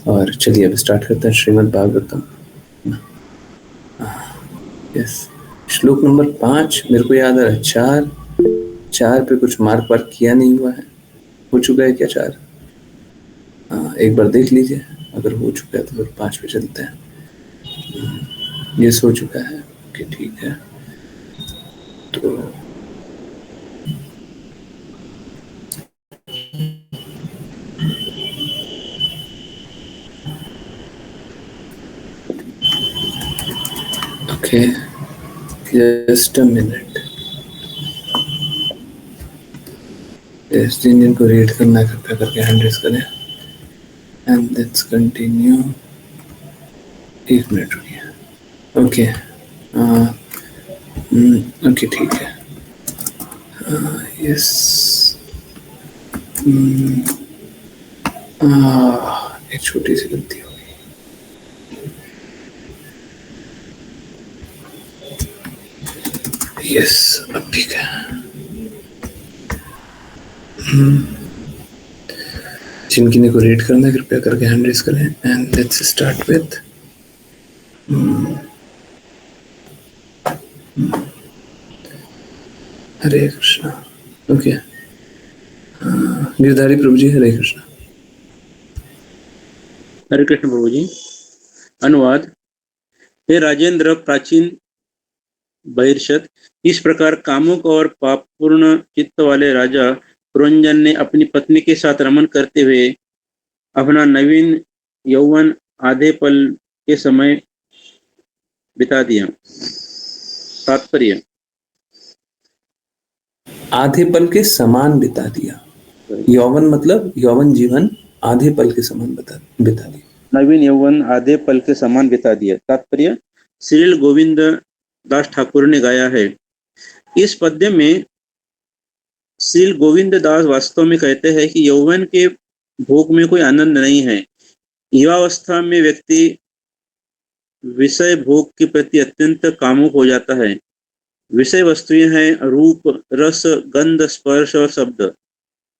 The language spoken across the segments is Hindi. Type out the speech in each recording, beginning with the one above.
और चलिए अब स्टार्ट करते हैं श्रीमद् भागवतम। यस, श्लोक नंबर 5 मेरे को याद है। 4 पे कुछ मार्क वार्क किया नहीं हुआ है। हो चुका है क्या 4? एक बार देख लीजिए, अगर हो चुका है तो फिर 5 पे चलते हैं। यस, हो चुका है। ओके, ठीक है। तो ओके, जस्ट अ मिनट। इस इंजन को रीड करना कृपया करके हैंड रेस करें एंड लेट्स कंटिन्यू। 1 मिनट रुकिए। ओके, ओके ठीक है। यस, एक छोटी सी गलती हो गई। यस, अब ठीक है। जिनकी को रीड करना है कृपया करके हैंड रेस करें and let's start with Hare Krishna. Okay, Girdhari Prabhu ji, Hare Krishna. Hare Krishna Prabhu ji. अनुवाद। हे राजेंद्र प्राचीन बहिर्षद, इस प्रकार कामुक और पापपूर्ण चित्त वाले राजा पुरंजन ने अपनी पत्नी के साथ रमन करते हुए अपना नवीन यौवन आधे पल के समय बिता दिया। तात्पर्य। आधे पल के समान बिता दिया। यौवन मतलब यौवन जीवन आधे पल के समान बिता दिया। नवीन यौवन आधे पल के समान बिता दिया। तात्पर्य। श्रील गोविंद दास ठाकुर ने गाया है। इस पद्य में श्रील गोविंद दास वास्तव में कहते हैं कि यौवन के भोग में कोई आनंद नहीं है। युवावस्था में व्यक्ति विषय भोग के प्रति अत्यंत कामुक हो जाता है। विषय वस्तुएं हैं रूप, रस, गंध, स्पर्श और शब्द।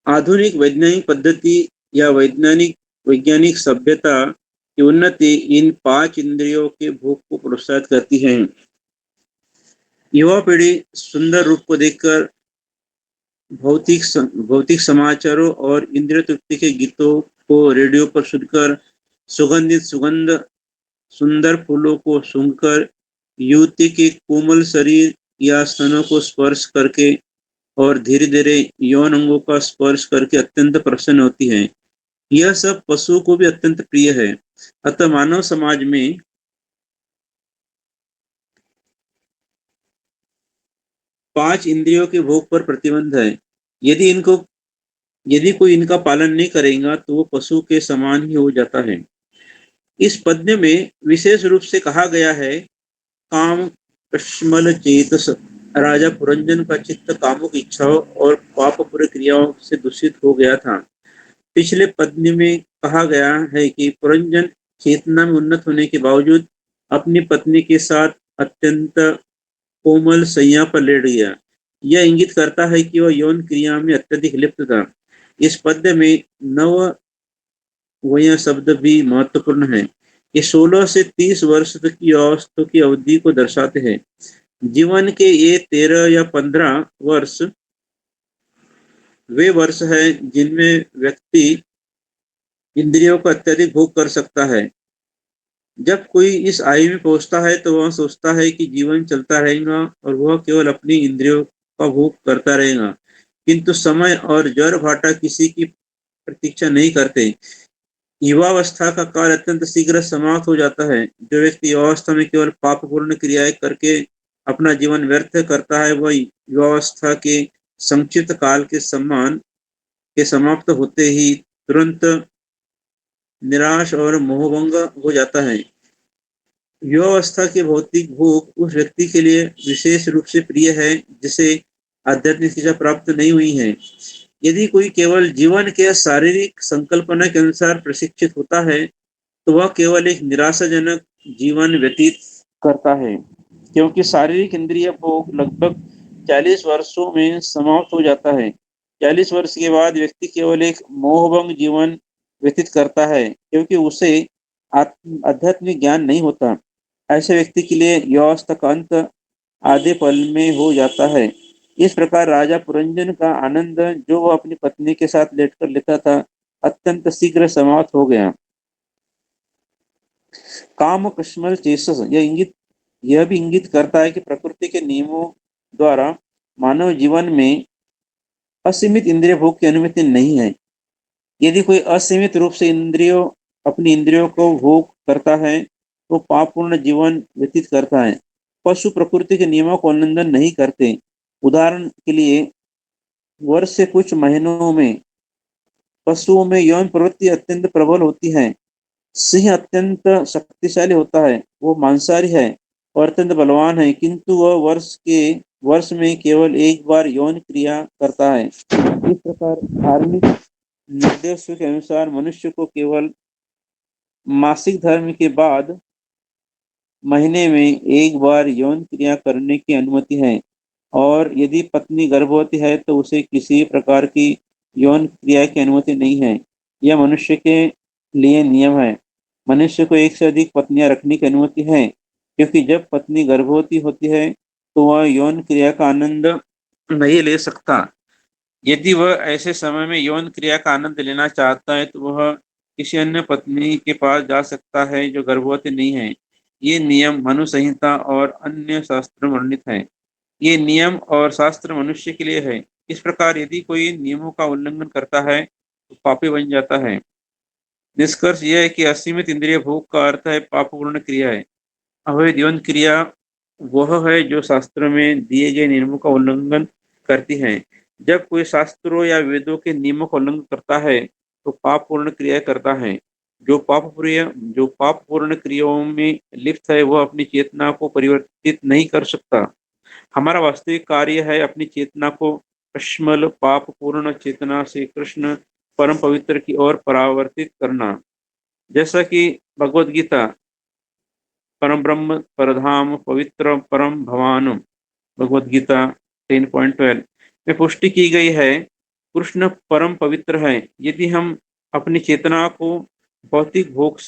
आधुनिक वैज्ञानिक पद्धति या वैज्ञानिक सभ्यता की उन्नति इन 5 इंद्रियों के भोग को प्रोत्साहित करती है। युवा पीढ़ी सुंदर रूप को देखकर भौतिक समाचारों और इंद्रिय तृप्ति के गीतों को रेडियो पर सुनकर, सुंदर फूलों को सूंघकर, युवती के कोमल शरीर या स्तनों को स्पर्श करके और धीरे धीरे यौन अंगों का स्पर्श करके अत्यंत प्रसन्न होती है। यह सब पशुओं को भी अत्यंत प्रिय है। अतः मानव समाज में पांच इंद्रियों के भोग पर प्रतिबंध है। यदि कोई इनका पालन नहीं करेगा तो वो पशु के समान ही हो जाता है। इस पद्य में विशेष रूप से कहा गया है, काम कश्मल चेतस। राजा पुरंजन का चित्त कामुक इच्छाओं और पापपूर्ण क्रियाओं से दूषित हो गया था। पिछले पद्य में कहा गया है कि पुरंजन चेतना में उन्नत होने के बावजूद अपनी पत्नी के साथ अत्यंत कोमल शैया पर लेट गया। यह इंगित करता है कि वह यौन क्रिया में अत्यधिक लिप्त था। इस पद्य में नव वह शब्द भी महत्वपूर्ण है। ये 16 से 30 वर्ष तक की अवस्था की अवधि को दर्शाते हैं। जीवन के ये 13 या 15 वर्ष वे वर्ष हैं जिनमें व्यक्ति इंद्रियों का अत्यधिक भोग कर सकता है। जब कोई इस आयु में पहुंचता है तो वह सोचता है कि जीवन चलता रहेगा और वह केवल अपनी इंद्रियों का भोग करता रहेगा, किंतु समय और जड़ भाटा किसी की प्रतीक्षा नहीं करते। युवावस्था का काल अत्यंत शीघ्र समाप्त हो जाता है। जो व्यक्ति युवावस्था में केवल पापपूर्ण क्रियाएं करके अपना जीवन व्यर्थ करता है, वह युवावस्था के संक्षिप्त काल के समान के समाप्त होते ही तुरंत निराश और मोहभंग हो जाता है। युवावस्था के भौतिक भोग उस व्यक्ति के लिए विशेष रूप से प्रिय है जिसे आध्यात्मिक शिक्षा प्राप्त नहीं हुई है। यदि कोई केवल जीवन के शारीरिक संकल्पना के अनुसार प्रशिक्षित होता है तो वह केवल एक निराशाजनक जीवन व्यतीत करता है, क्योंकि शारीरिक इंद्रिय भोग लगभग 40 वर्षों में समाप्त हो जाता है। 40 वर्ष के बाद व्यक्ति केवल एक मोहभंग जीवन व्यतीत करता है, क्योंकि उसे आध्यात्मिक ज्ञान नहीं होता। ऐसे व्यक्ति के लिए व्यवस्था का अंत आधे पल में हो जाता है। इस प्रकार राजा पुरंजन का आनंद जो वह अपनी पत्नी के साथ लेटकर लेता था, अत्यंत शीघ्र समाप्त हो गया। काम कश्मल चेसस यह भी इंगित करता है कि प्रकृति के नियमों द्वारा मानव जीवन में असीमित इंद्रिय भोग की अनुमति नहीं है। यदि कोई असीमित रूप से अपनी इंद्रियों को भोग करता है तो पापपूर्ण जीवन व्यतीत करता है। पशु प्रकृति के नियमों का उल्लंघन नहीं करते। उदाहरण के लिए वर्ष से कुछ महीनों में पशुओं में यौन प्रवृत्ति अत्यंत प्रबल होती है। सिंह अत्यंत शक्तिशाली होता है, वो मांसाहारी है और अत्यंत बलवान है, किंतु वह वर्ष में केवल एक बार यौन क्रिया करता है। इस प्रकार धार्मिक निर्देशों के अनुसार मनुष्य को केवल मासिक धर्म के बाद महीने में एक बार यौन क्रिया करने की अनुमति है, और यदि पत्नी गर्भवती है तो उसे किसी प्रकार की यौन क्रिया की अनुमति नहीं है। यह मनुष्य के लिए नियम है। मनुष्य को एक से अधिक पत्नियां रखने की अनुमति है, क्योंकि जब पत्नी गर्भवती होती है तो वह यौन क्रिया का आनंद नहीं ले सकता। यदि वह ऐसे समय में यौन क्रिया का आनंद लेना चाहता है तो वह किसी अन्य पत्नी के पास जा सकता है जो गर्भवती नहीं है। ये नियम मनु संहिता और अन्य शास्त्र में वर्णित है। ये नियम और शास्त्र मनुष्य के लिए है। इस प्रकार यदि कोई नियमों का उल्लंघन करता है तो पापी बन जाता है। निष्कर्ष यह है कि असीमित इंद्रिय भोग का अर्थ है पापपूर्ण क्रिया है। अवैध यौन क्रिया वह है जो शास्त्र में दिए गए नियमों का उल्लंघन करती है। जब कोई शास्त्रों या वेदों के नियमों का उल्लंघन करता है तो पाप पूर्ण क्रिया करता है। जो पाप पूर्ण क्रियाओं में लिप्त है वह अपनी चेतना को परिवर्तित नहीं कर सकता। हमारा वास्तविक कार्य है अपनी चेतना को कश्मल पाप पूर्ण चेतना से कृष्ण परम पवित्र की ओर परावर्तित करना। जैसा कि भगवत गीता परम ब्रह्म परधाम पवित्र परम भवान भगवत गीता 10.12 में पुष्टि की गई है, कृष्ण परम पवित्र है। यदि हम अपनी चेतना को भौतिक भोग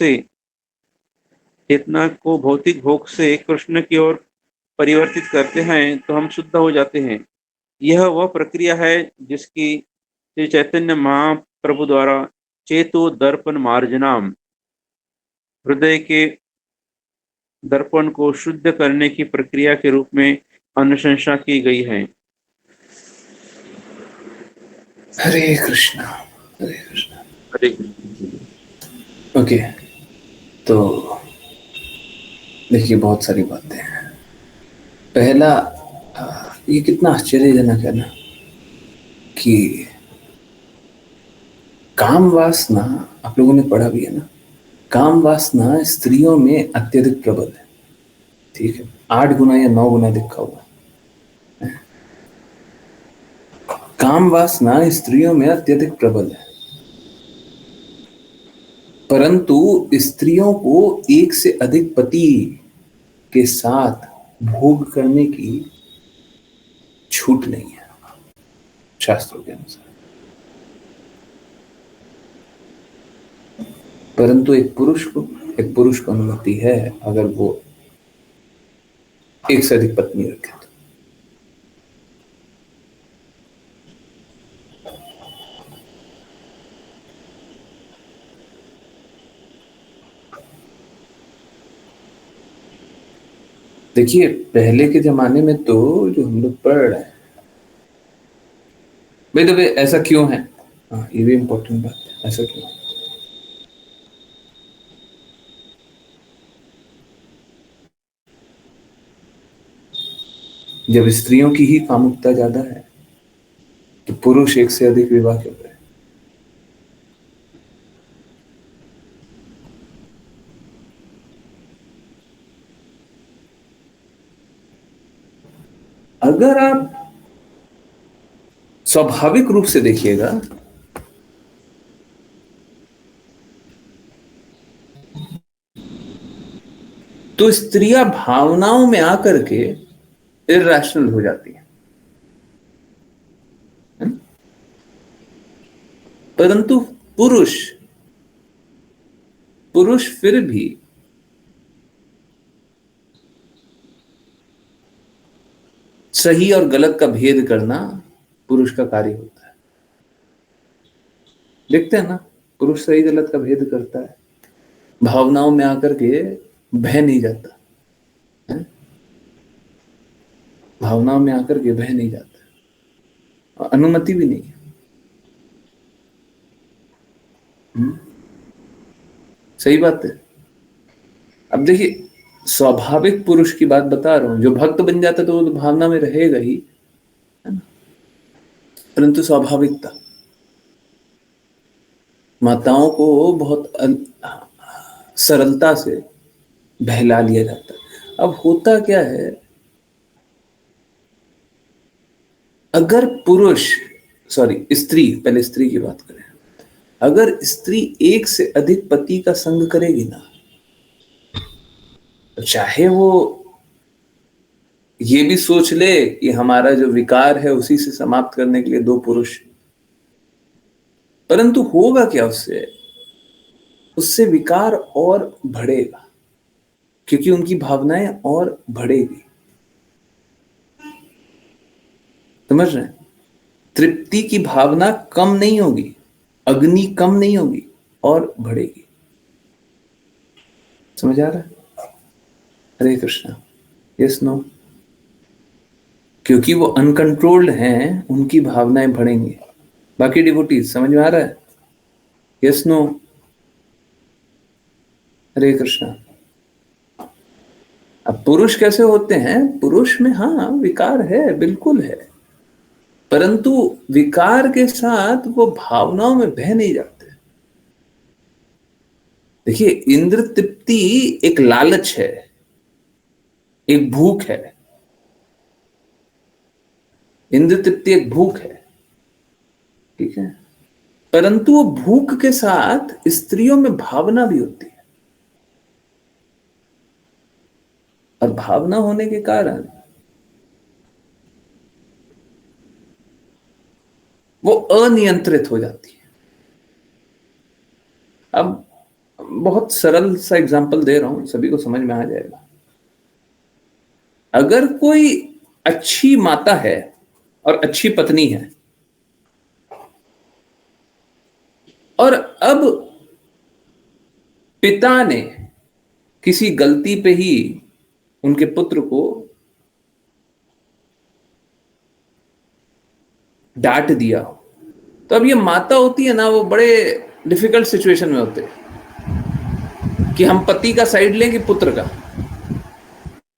से कृष्ण की ओर परिवर्तित करते हैं तो हम शुद्ध हो जाते हैं। यह वह प्रक्रिया है जिसकी श्री चैतन्य महाप्रभु द्वारा चेतो दर्पण मार्जनाम, हृदय के दर्पण को शुद्ध करने की प्रक्रिया के रूप में अनुशंसा की गई है। हरे कृष्णा, हरे कृष्णा। हरे कृष्ण। ओके, तो देखिए बहुत सारी बातें हैं। पहला, ये कितना आश्चर्यजनक है ना कि काम वासना, आप लोगों ने पढ़ा भी है ना, काम वासना स्त्रियों में अत्यधिक प्रबल है। ठीक है, 8 गुना या 9 गुना लिखा हुआ है। काम वासना स्त्रियों में अत्यधिक प्रबल है, परंतु स्त्रियों को एक से अधिक पति के साथ भोग करने की छूट नहीं है शास्त्रों के अनुसार। परंतु एक पुरुष को अनुमति है अगर वो एक से अधिक पत्नी रखे तो। देखिए पहले के जमाने में तो जो हम लोग पढ़ रहे हैं, भाई तो ऐसा क्यों है? हाँ, ये भी इंपॉर्टेंट बात है, ऐसा क्यों है? जब स्त्रियों की ही कामुकता ज्यादा है तो पुरुष एक से अधिक विवाह क्यों करें? अगर आप स्वाभाविक रूप से देखिएगा तो स्त्रियां भावनाओं में आकर के इरेशनल हो जाती है, परंतु पुरुष पुरुष फिर भी सही और गलत का भेद करना पुरुष का कार्य होता है। देखते हैं ना, पुरुष सही गलत का भेद करता है, भावनाओं में आकर के बह नहीं जाता है? भावनाओं में आकर के बह नहीं जाता और अनुमति भी नहीं है। सही बात है। अब देखिए, स्वाभाविक पुरुष की बात बता रहा हूं, जो भक्त बन जाता है तो वो तो भावना में रहेगा ही, है ना, परंतु स्वाभाविकता माताओं को बहुत सरलता से बहला लिया जाता है। अब होता क्या है, अगर पुरुष, सॉरी स्त्री, पहले स्त्री की बात करें, अगर स्त्री एक से अधिक पति का संग करेगी ना, तो चाहे वो ये भी सोच ले कि हमारा जो विकार है उसी से समाप्त करने के लिए दो पुरुष, परंतु होगा क्या उससे, उससे विकार और बढ़ेगा, क्योंकि उनकी भावनाएं और बढ़ेगी। समझ रहे हैं? तृप्ति की भावना कम नहीं होगी, अग्नि कम नहीं होगी और बढ़ेगी। समझ आ रहा है? हरे कृष्णा। Yes no? क्योंकि वो अनकंट्रोल्ड हैं, उनकी भावनाएं बढ़ेंगी। बाकी डिवोटीज समझ में आ रहा है? Yes no? हरे कृष्णा। अब पुरुष कैसे होते हैं? पुरुष में हाँ विकार है, बिल्कुल है, परंतु विकार के साथ वो भावनाओं में बह नहीं जाते। देखिए, इंद्र तृप्ति एक लालच है, एक भूख है। इंद्र तृप्ति एक भूख है, ठीक है, परंतु वो भूख के साथ स्त्रियों में भावना भी होती है, और भावना होने के कारण वो अनियंत्रित हो जाती है। अब बहुत सरल सा एग्जांपल दे रहा हूं, सभी को समझ में आ जाएगा। अगर कोई अच्छी माता है और अच्छी पत्नी है, और अब पिता ने किसी गलती पे ही उनके पुत्र को डांट दिया हो, तो अब ये माता होती है ना, वो बड़े डिफिकल्ट सिचुएशन में होते हैं कि हम पति का साइड लें कि पुत्र का।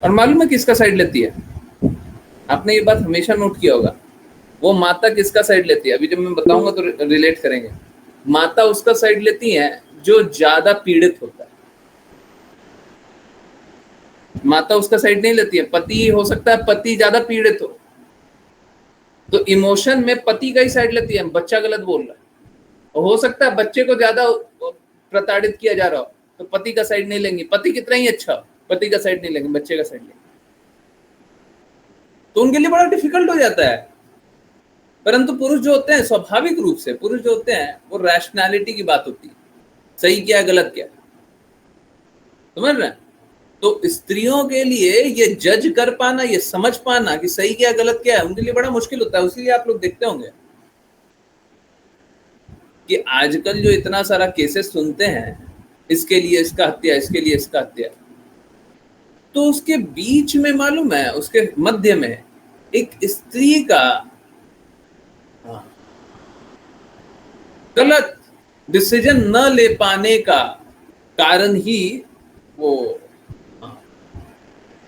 और मालूम है किसका साइड लेती है? आपने ये बात हमेशा नोट किया होगा, वो माता किसका साइड लेती है? अभी जब मैं बताऊंगा तो रिलेट करेंगे। माता उसका साइड लेती है जो ज्यादा पीड़ित होता है। माता उसका साइड नहीं लेती है। पति हो सकता है पति ज्यादा पीड़ित हो, तो इमोशन में पति का ही साइड लेती है, बच्चा गलत बोल रहा है। और हो सकता है बच्चे को ज्यादा प्रताड़ित किया जा रहा हो, तो पति का साइड नहीं लेंगे, पति कितना ही अच्छा, पति का साइड नहीं लेंगे, बच्चे का साइड लेंगे। तो उनके लिए बड़ा डिफिकल्ट हो जाता है। परंतु पुरुष जो होते हैं, स्वाभाविक रूप से पुरुष जो होते हैं, वो रैशनैलिटी की बात होती है, सही क्या गलत क्या, समझ रहे हैं? तो स्त्रियों के लिए ये जज कर पाना, ये समझ पाना कि सही क्या गलत क्या है, उनके लिए बड़ा मुश्किल होता है। इसीलिए आप लोग देखते होंगे कि आजकल जो इतना सारा केसेस सुनते हैं, इसके लिए इसका हत्या, इसके लिए इसका हत्या, तो उसके बीच में मालूम है, उसके मध्य में एक स्त्री का गलत डिसीजन न ले पाने का कारण ही वो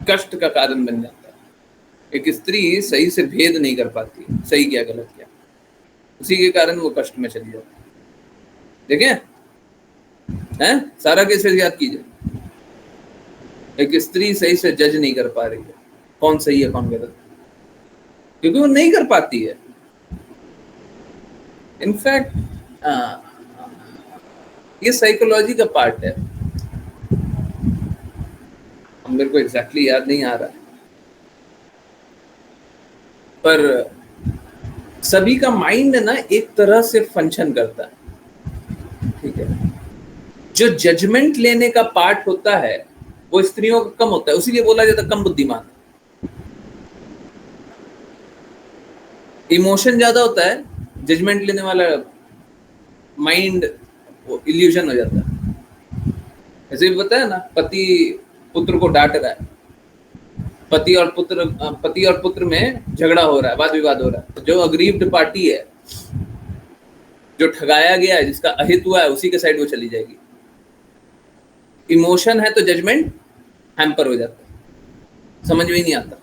कष्ट का कारण बन जाता है। एक स्त्री सही से भेद नहीं कर पाती, सही क्या गलत क्या, उसी के कारण वो कष्ट में चली जाती है। देखें हैं, सारा केसेस याद कीजिए। एक स्त्री सही से जज नहीं कर पा रही है कौन सही है कौन गलत, क्योंकि वो नहीं कर पाती है। इनफैक्ट ये साइकोलॉजी का पार्ट है, मेरे को एग्जैक्टली याद नहीं आ रहा है, पर सभी का माइंड ना एक तरह से फंक्शन करता है, ठीक है। जो जजमेंट लेने का पार्ट होता है वो स्त्रियों का कम होता है, उसीलिए बोला जाता है कम बुद्धिमान। इमोशन ज्यादा होता है, जजमेंट लेने वाला माइंड इल्यूजन हो जाता है। ऐसे भी बताया ना, पति पुत्र को डांट रहा है, पति और पुत्र में झगड़ा हो रहा है, वाद विवाद हो रहा है, तो जो अग्रीव्ड पार्टी है, जो ठगाया गया है, जिसका अहित हुआ है, उसी के साइड वो चली जाएगी। इमोशन है तो जजमेंट हैम्पर हो जाता है, समझ में ही नहीं आता।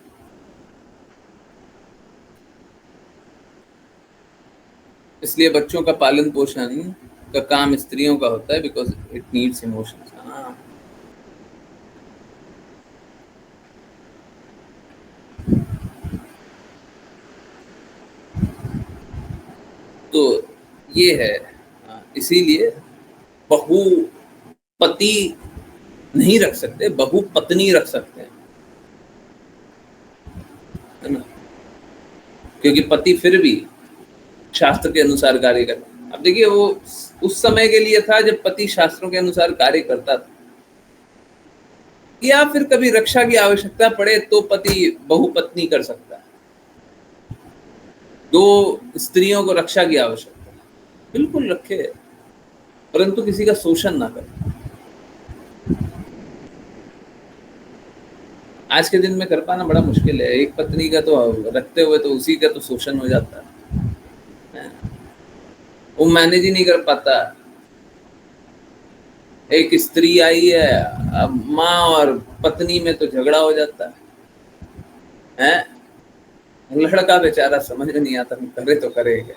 इसलिए बच्चों का पालन पोषण का काम स्त्रियों का होता है, बिकॉज इट नीड्स इमोशंस। तो ये है, इसीलिए बहु पति नहीं रख सकते, बहु पत्नी रख सकते हैं, है ना, क्योंकि पति फिर भी शास्त्र के अनुसार कार्य करता। अब देखिए, वो उस समय के लिए था जब पति शास्त्रों के अनुसार कार्य करता था, या फिर कभी रक्षा की आवश्यकता पड़े तो पति बहुपत्नी कर सकता है। दो स्त्रियों को रक्षा की आवश्यकता है, बिल्कुल रखे, परंतु किसी का शोषण ना करे। आज के दिन में कर पाना बड़ा मुश्किल है। एक पत्नी का तो रखते हुए तो उसी का तो शोषण हो जाता है, वो मैनेज ही नहीं कर पाता। एक स्त्री आई है, अब माँ और पत्नी में तो झगड़ा हो जाता है, लड़का बेचारा समझ में नहीं आता, करे तो करे क्या।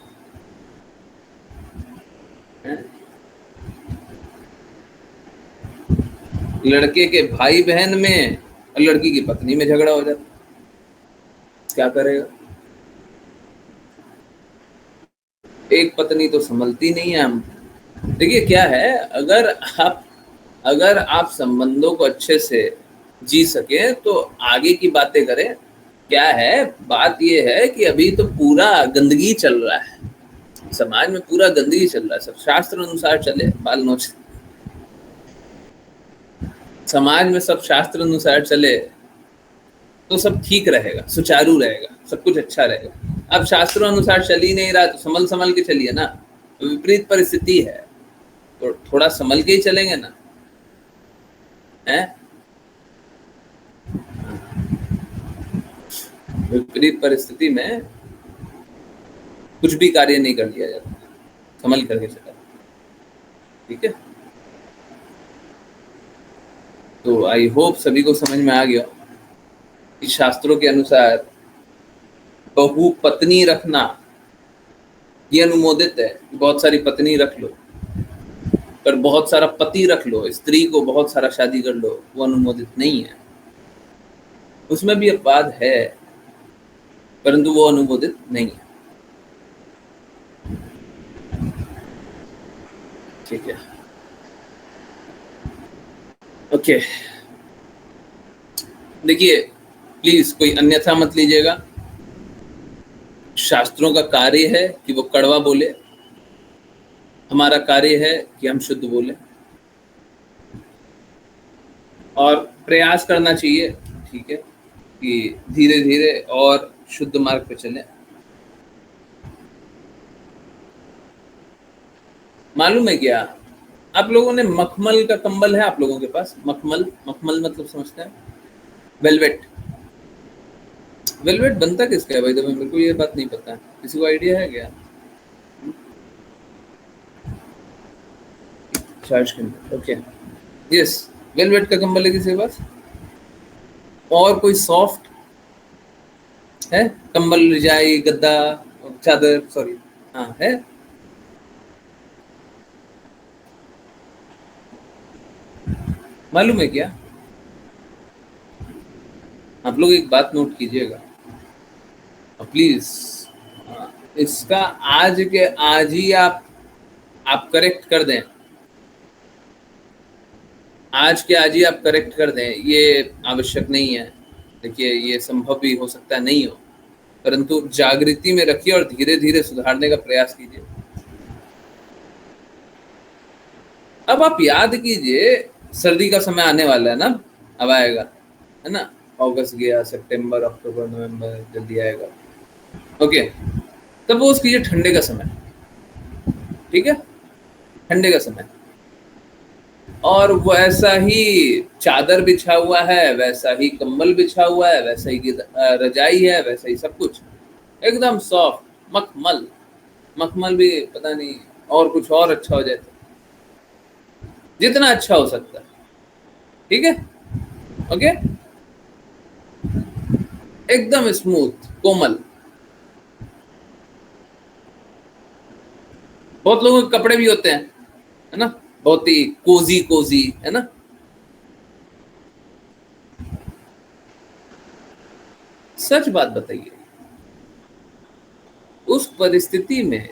लड़के के भाई बहन में और लड़की की पत्नी में झगड़ा हो जाता, क्या करेगा। एक पत्नी तो संभलती नहीं है। हम देखिए क्या है, अगर आप संबंधों को अच्छे से जी सके तो आगे की बातें करें। क्या है, बात ये है कि अभी तो पूरा गंदगी चल रहा है, समाज में पूरा गंदगी चल रहा है। सब शास्त्र अनुसार चले, बाल नोच, समाज में सब शास्त्र अनुसार चले तो सब ठीक रहेगा, सुचारू रहेगा, सब कुछ अच्छा रहेगा। अब शास्त्रों अनुसार चल ही नहीं रहा तो संभल के चलिए ना। विपरीत परिस्थिति है तो थोड़ा संभल के ही चलेंगे ना, है। विपरीत परिस्थिति में कुछ भी कार्य नहीं कर लिया जाता, संभल करके चला, ठीक है। तो आई होप सभी को समझ में आ गया कि शास्त्रों के अनुसार बहु पत्नी रखना ये अनुमोदित है। बहुत सारी पत्नी रख लो, पर बहुत सारा पति रख लो, स्त्री को बहुत सारा शादी कर लो, वो अनुमोदित नहीं है। उसमें भी अपवाद है, परंतु वो अनुमोदित नहीं है, ठीक है। ओके, देखिए प्लीज कोई अन्यथा मत लीजिएगा। शास्त्रों का कार्य है कि वो कड़वा बोले, हमारा कार्य है कि हम शुद्ध बोले, और प्रयास करना चाहिए, ठीक है, कि धीरे धीरे और शुद्ध मार्ग पे चलें। मालूम है क्या, आप लोगों ने मखमल का कंबल है आप लोगों के पास? मखमल मतलब समझते हैं? वेलवेट। वेलवेट बनता किसका है भाई? तो मेरे को ये बात नहीं पता है, किसी को आइडिया है क्या? चार्ज कंबल, ओके, यस, वेलवेट का कंबल है किसी के पास? और कोई सॉफ्ट है कंबल, रजाई, गद्दा, चादर, सॉरी, हाँ है। मालूम है क्या, आप लोग एक बात नोट कीजिएगा प्लीज, इसका आज के आज ही आप करेक्ट कर दें, आज के आज ही आप करेक्ट कर दें। ये आवश्यक नहीं है, देखिए ये संभव भी हो सकता है नहीं हो, परंतु जागृति में रखिए और धीरे धीरे सुधारने का प्रयास कीजिए। अब आप याद कीजिए, सर्दी का समय आने वाला है ना, अब आएगा, है ना, अगस्त गया, सितंबर, अक्टूबर, नवंबर जल्दी आएगा। ओके, तब वो उसकी ठंडे का समय, ठीक है, ठंडे का समय, और वैसा ही चादर बिछा हुआ है, वैसा ही कंबल बिछा हुआ है, वैसा ही रजाई है, वैसा ही सब कुछ एकदम सॉफ्ट, मखमल। मखमल भी पता नहीं और कुछ और अच्छा हो जाए तो, जितना अच्छा हो सकता है, ठीक है, ओके, एकदम स्मूथ, कोमल। बहुत लोगों के कपड़े भी होते हैं, है ना, बहुत ही कोजी कोजी, है ना। सच बात बताइए, उस परिस्थिति में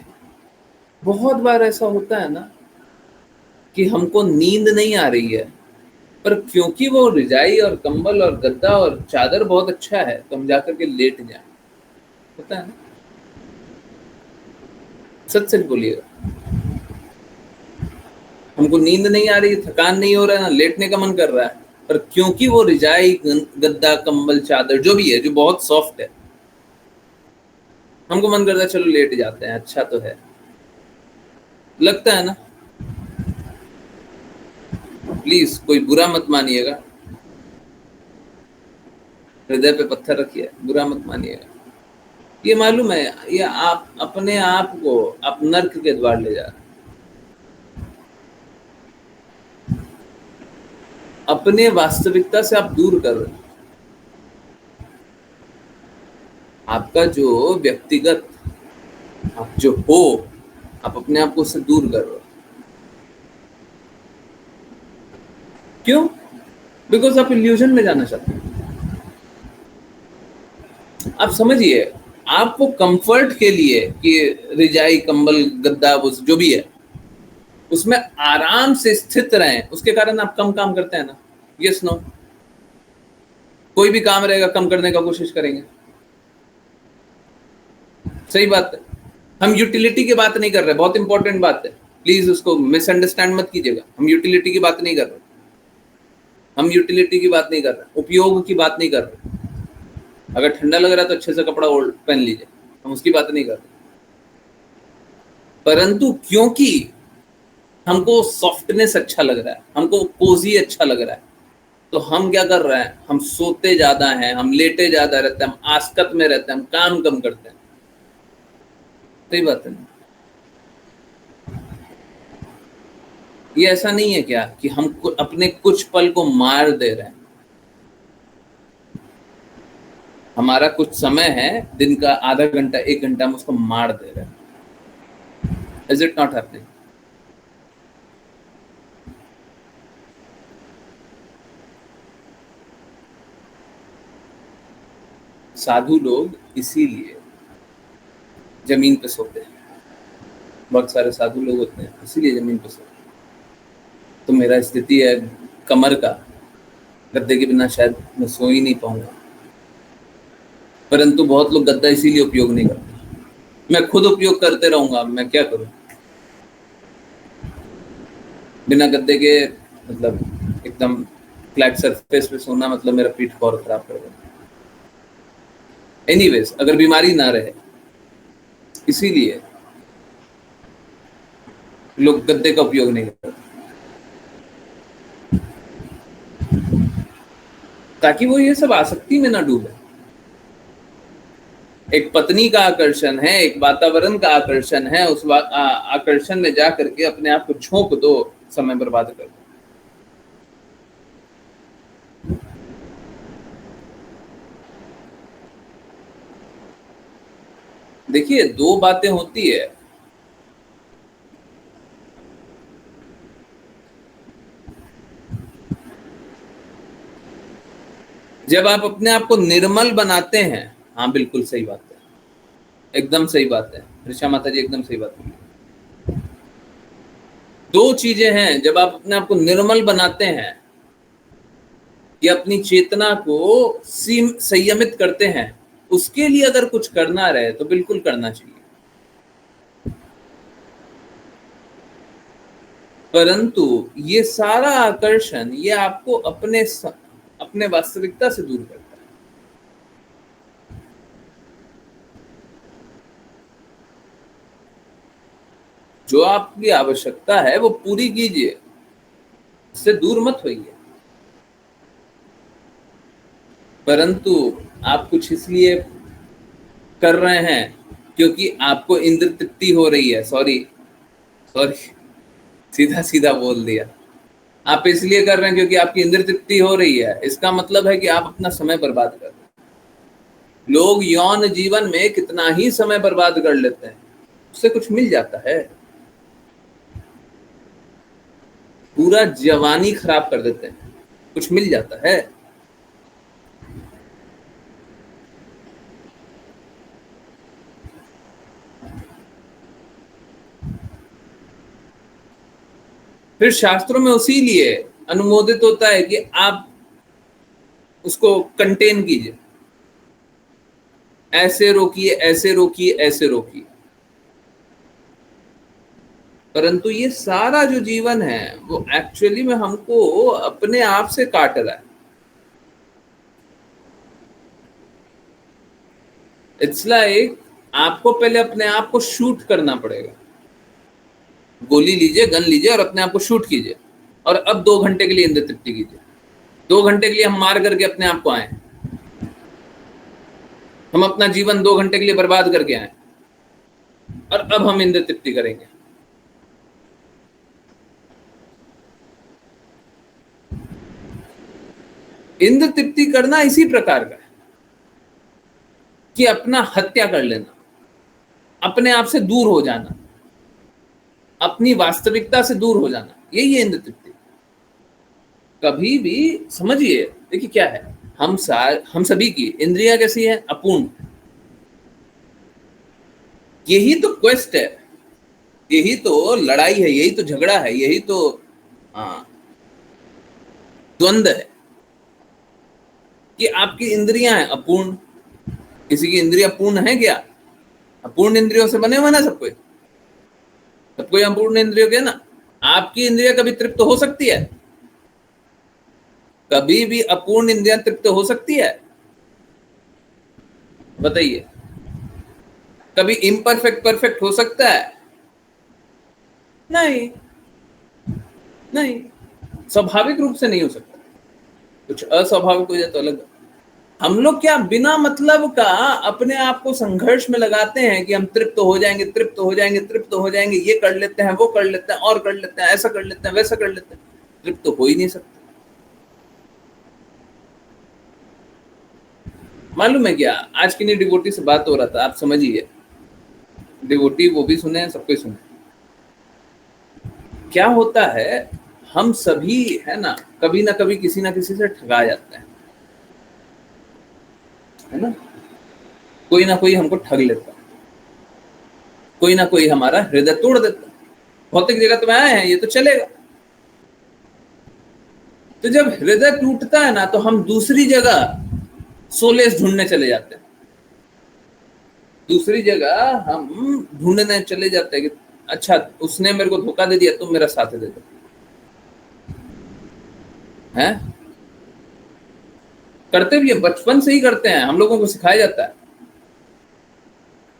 बहुत बार ऐसा होता है ना कि हमको नींद नहीं आ रही है, पर क्योंकि वो रजाई और कंबल और गद्दा और चादर बहुत अच्छा है, तो हम जाकर के लेट जाए, होता है ना। सच सच बोलिएगा, हमको नींद नहीं आ रही है, थकान नहीं हो रहा है ना, लेटने का मन कर रहा है, पर क्योंकि वो रजाई, गद्दा, कंबल, चादर जो भी है, जो बहुत सॉफ्ट है, हमको मन करता है चलो लेट जाते हैं, अच्छा तो है, लगता है ना। प्लीज कोई बुरा मत मानिएगा, हृदय पे पत्थर रखिए, बुरा मत मानिएगा। ये मालूम है, ये आप अपने आप को आप नर्क के द्वार ले जा रहे हैं, अपने वास्तविकता से आप दूर कर रहे हैं। आपका जो व्यक्तिगत आप जो हो, आप अपने आप को उससे दूर कर रहे हो। क्यों? बिकॉज आप इल्यूजन में जाना चाहते हैं। आप समझिए, आपको कंफर्ट के लिए कि रिजाई, कंबल, गद्दा, वो जो भी है, उसमें आराम से स्थित रहें, उसके कारण आप कम काम करते हैं ना। Yes no? कोई भी काम रहेगा कम करने का कोशिश करेंगे, सही बात है। हम यूटिलिटी की बात नहीं कर रहे, बहुत इंपॉर्टेंट बात है, प्लीज उसको मिसअंडरस्टैंड मत कीजिएगा। हम यूटिलिटी की बात नहीं कर रहे, हम यूटिलिटी की बात नहीं कर रहे, उपयोग की बात नहीं कर रहे। अगर ठंडा लग रहा है तो अच्छे से कपड़ा पहन लीजिए, हम उसकी बात नहीं कर रहे, परंतु क्योंकि हमको सॉफ्टनेस अच्छा लग रहा है, हमको कोजी अच्छा लग रहा है, तो हम क्या कर रहे हैं, हम सोते ज्यादा हैं, हम लेटे ज्यादा रहते हैं, हम आसकत में रहते हैं, हम काम कम करते हैं। सही बात है ना? ये ऐसा नहीं है क्या कि हम अपने कुछ पल को मार दे रहे हैं। हमारा कुछ समय है, दिन का आधा घंटा, 1 घंटा, हम उसको मार दे रहे हैं। Is it not happening? Sadhu लोग इसीलिए जमीन पे सोते हैं, बहुत सारे साधु लोग होते हैं इसीलिए जमीन पे सोते हैं। तो मेरा स्थिति है कमर का, गद्दे के बिना शायद मैं सो ही नहीं पाऊंगा, परंतु बहुत लोग गद्दा इसीलिए उपयोग नहीं करते। मैं खुद उपयोग करते रहूंगा, मैं क्या करूं? बिना गद्दे के, मतलब एकदम फ्लैट सरफेस पे सोना, मतलब मेरा पीठ और खराब कर देगा। एनीवेज, अगर बीमारी ना रहे, इसीलिए लोग गद्दे का उपयोग नहीं करते, ताकि वो ये सब आसक्ति में ना डूबे। एक पत्नी का आकर्षण है, एक वातावरण का आकर्षण है, उस आकर्षण में जा करके अपने आप को झोंक दो, समय बर्बाद कर दो। देखिए, दो बातें होती है। जब आप अपने आप को निर्मल बनाते हैं, हाँ बिल्कुल सही बात है, एकदम सही बात है ऋषा माता जी, एकदम सही बात है। दो चीजें हैं, जब आप अपने आप को निर्मल बनाते हैं, कि अपनी चेतना को संयमित करते हैं, उसके लिए अगर कुछ करना रहे तो बिल्कुल करना चाहिए। परंतु ये सारा आकर्षण ये आपको अपने वास्तविकता से दूर करता है। जो आपकी आवश्यकता है वो पूरी कीजिए, इससे दूर मत होइए। परंतु आप कुछ इसलिए कर रहे हैं क्योंकि आपको इंद्र तृप्ति हो रही है। सॉरी सीधा सीधा बोल दिया। आप इसलिए कर रहे हैं क्योंकि आपकी इंद्र तृप्ति हो रही है। इसका मतलब है कि आप अपना समय बर्बाद कर रहे हैं। लोग यौन जीवन में कितना ही समय बर्बाद कर लेते हैं, उससे कुछ मिल जाता है? पूरा जवानी खराब कर देते हैं, कुछ मिल जाता है? फिर शास्त्रों में उसी लिए अनुमोदित होता है कि आप उसको कंटेन कीजिए, ऐसे रोकिए, ऐसे रोकिए, ऐसे रोकिए। परंतु ये सारा जो जीवन है वो एक्चुअली में हमको अपने आप से काट रहा है। इट्स लाइक आपको पहले अपने आप को शूट करना पड़ेगा। गोली लीजिए, गन लीजिए और अपने आप को शूट कीजिए, और अब 2 घंटे के लिए इंद्र तृप्ति कीजिए। 2 घंटे के लिए हम मार करके अपने आप को आए, हम अपना जीवन 2 घंटे के लिए बर्बाद करके आए, और अब हम इंद्र तृप्ति करेंगे। इंद्र तृप्ति करना इसी प्रकार का है कि अपना हत्या कर लेना, अपने आप से दूर हो जाना, अपनी वास्तविकता से दूर हो जाना, यही है इंद्र तृप्ति। कभी भी समझिए, देखिए क्या है, हम सभी की इंद्रियां कैसी है? अपूर्ण। यही तो क्वेस्ट है, यही तो लड़ाई है, यही तो झगड़ा है, यही तो द्वंद्व है कि आपकी इंद्रियां हैं अपूर्ण। किसी की इंद्रियां पूर्ण है क्या? अपूर्ण इंद्रियों से बने हुए ना सब कोई अपूर्ण इंद्रियों के ना। आपकी इंद्रिया कभी तृप्त हो सकती है? कभी भी अपूर्ण इंद्रियां तृप्त हो सकती है? बताइए, कभी इम्परफेक्ट परफेक्ट हो सकता है? नहीं, नहीं, स्वाभाविक रूप से नहीं हो सकता। कुछ अस्वाभाविक हो जाए तो अलग। हम लोग क्या बिना मतलब का अपने आप को संघर्ष में लगाते हैं कि हम तृप्त हो जाएंगे, तृप्त हो जाएंगे, तृप्त हो जाएंगे, ये कर लेते हैं, वो कर लेते हैं, और कर लेते हैं, ऐसा कर लेते हैं, वैसा कर लेते हैं, तृप्त हो ही नहीं सकते। मालूम है क्या, आज की नहीं डिवोटी से बात हो रहा था, आप समझिए, डिवोटी वो भी सुने, सबको सुने। क्या होता है, हम सभी है ना कभी किसी ना किसी से ठगा जाते हैं, है ना? कोई ना कोई हमको ठग लेता है, कोई ना कोई हमारा हृदय तोड़ देता है। भौतिक जगत में आए हैं, ये तो चलेगा। तो जब हृदय टूटता है ना, तो हम दूसरी जगह सोलेस ढूंढने चले जाते हैं। दूसरी जगह हम ढूंढने चले जाते हैं कि अच्छा, उसने मेरे को धोखा दे दिया, तुम मेरा साथ दे दो, हैं? करते भी है, बचपन से ही करते हैं, हम लोगों को सिखाया जाता है।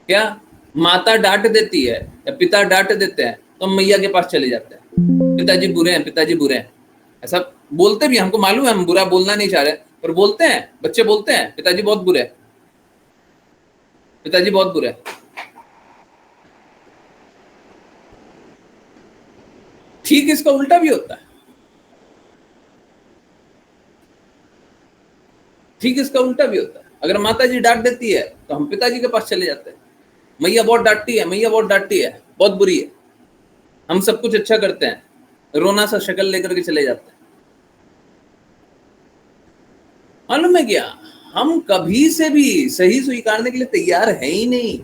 क्या माता डांट देती है या पिता डांट देते हैं तो हम मैया के पास चले जाते हैं, पिताजी बुरे हैं, पिताजी बुरे हैं। ऐसा बोलते भी, हमको मालूम है हम बुरा बोलना नहीं चाह रहे, पर बोलते हैं, बच्चे बोलते हैं पिताजी बहुत बुरे हैं, पिताजी बहुत बुरे हैं। ठीक इसका उल्टा भी होता है, ठीक इसका उल्टा भी होता है। अगर माता जी डांट देती है तो हम पिताजी के पास चले जाते हैं, मैया बहुत डांटती है, मैया बहुत डांटती है, बहुत बुरी है। हम सब कुछ अच्छा करते हैं, रोना सा शक्ल लेकर के चले जाते हैं। मालूम है क्या, हम कभी से भी सही स्वीकारने के लिए तैयार है ही नहीं।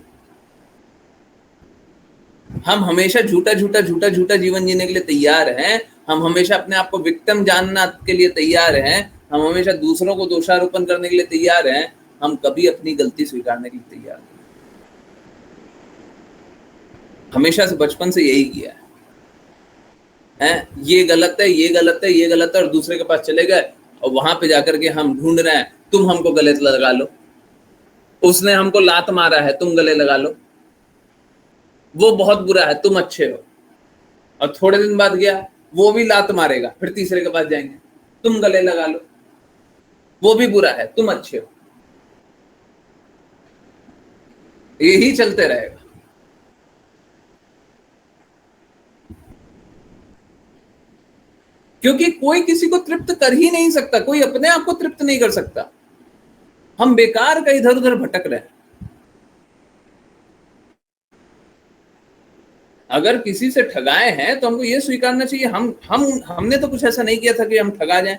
हम हमेशा झूठा झूठा झूठा झूठा जीवन जीने के लिए तैयार हैं। हम हमेशा अपने आप को विक्टिम जानना के लिए तैयार हैं। हम हमेशा दूसरों को दोषारोपण करने के लिए तैयार हैं। हम कभी अपनी गलती स्वीकारने के लिए तैयार नहीं। हमेशा से बचपन से यही किया हैं, ये गलत है, ये गलत है, ये गलत है, और दूसरे के पास चले गए और वहां पे जाकर के हम ढूंढ रहे हैं, तुम हमको गले लगा लो, उसने हमको लात मारा है, तुम गले लगा लो, वो बहुत बुरा है, तुम अच्छे हो। और थोड़े दिन बाद गया, वो भी लात मारेगा, फिर तीसरे के पास जाएंगे, तुम गले लगा लो, वो भी बुरा है, तुम अच्छे हो। यही चलते रहेगा। क्योंकि कोई किसी को तृप्त कर ही नहीं सकता, कोई अपने आप को तृप्त नहीं कर सकता। हम बेकार का इधर उधर भटक रहे हैं। अगर किसी से ठगाए हैं तो हमको ये स्वीकारना चाहिए, हमने तो कुछ ऐसा नहीं किया था कि हम ठगा जाएं।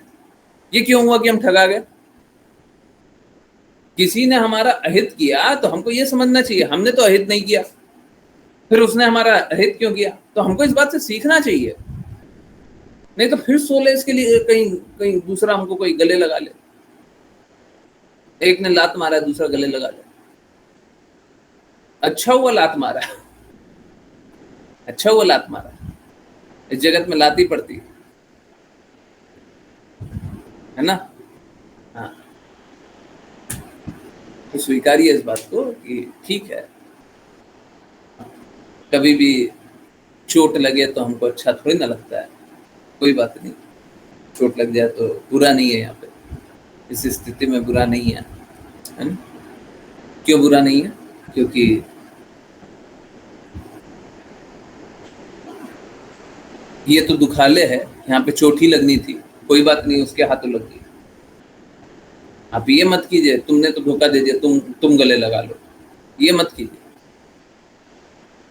ये क्यों हुआ कि हम ठगा गए? किसी ने हमारा अहित किया तो हमको ये समझना चाहिए हमने तो अहित नहीं किया, फिर उसने हमारा अहित क्यों किया? तो हमको इस बात से सीखना चाहिए, नहीं तो फिर सोले इसके लिए कहीं कहीं दूसरा हमको कोई गले लगा ले। एक ने लात मारा, दूसरा गले लगा ले। अच्छा हुआ लात मारा, अच्छा हुआ लात मारा। इस जगत में लात ही पड़ती है ना। हाँ, तो स्वीकारिए इस बात को कि ठीक है, कभी भी चोट लगे तो हमको अच्छा थोड़ी ना लगता है, कोई बात नहीं, चोट लग जाए तो बुरा नहीं है। यहाँ पे इस स्थिति में बुरा नहीं है ना? क्यों बुरा नहीं है? क्योंकि ये तो दुखाले है, यहाँ पे चोट ही लगनी थी, कोई बात नहीं, उसके हाथों लग गई। आप ये मत कीजिए तुमने तो धोखा दे दिया, तुम गले लगा लो, ये मत कीजिए।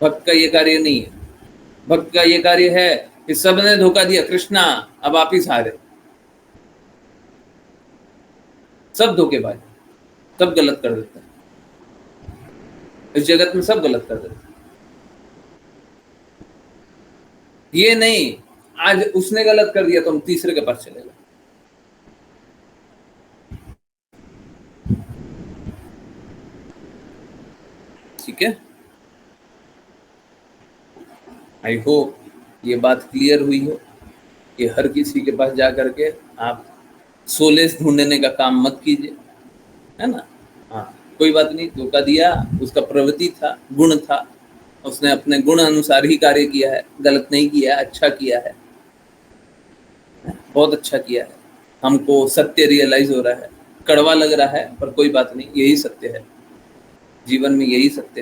भक्त का ये कार्य नहीं है। भक्त का ये कार्य है कि सबने धोखा दिया, कृष्णा अब आप ही सहारे। सब धोखेबाज, सब गलत कर देते हैं इस जगत में, सब गलत कर देते हैं। ये नहीं आज उसने गलत कर दिया तो हम तीसरे के पास चले गए। ठीक है, आई होप ये बात क्लियर हुई हो कि हर किसी के पास जा करके आप सोलेस ढूंढने का काम मत कीजिए, है ना। हाँ, कोई बात नहीं, धोखा दिया, उसका प्रवृत्ति था, गुण था, उसने अपने गुण अनुसार ही कार्य किया है, गलत नहीं किया, अच्छा किया है, बहुत अच्छा किया है। हमको सत्य रियलाइज हो रहा है, कड़वा लग रहा है पर कोई बात नहीं, यही सत्य है, जीवन में यही सत्य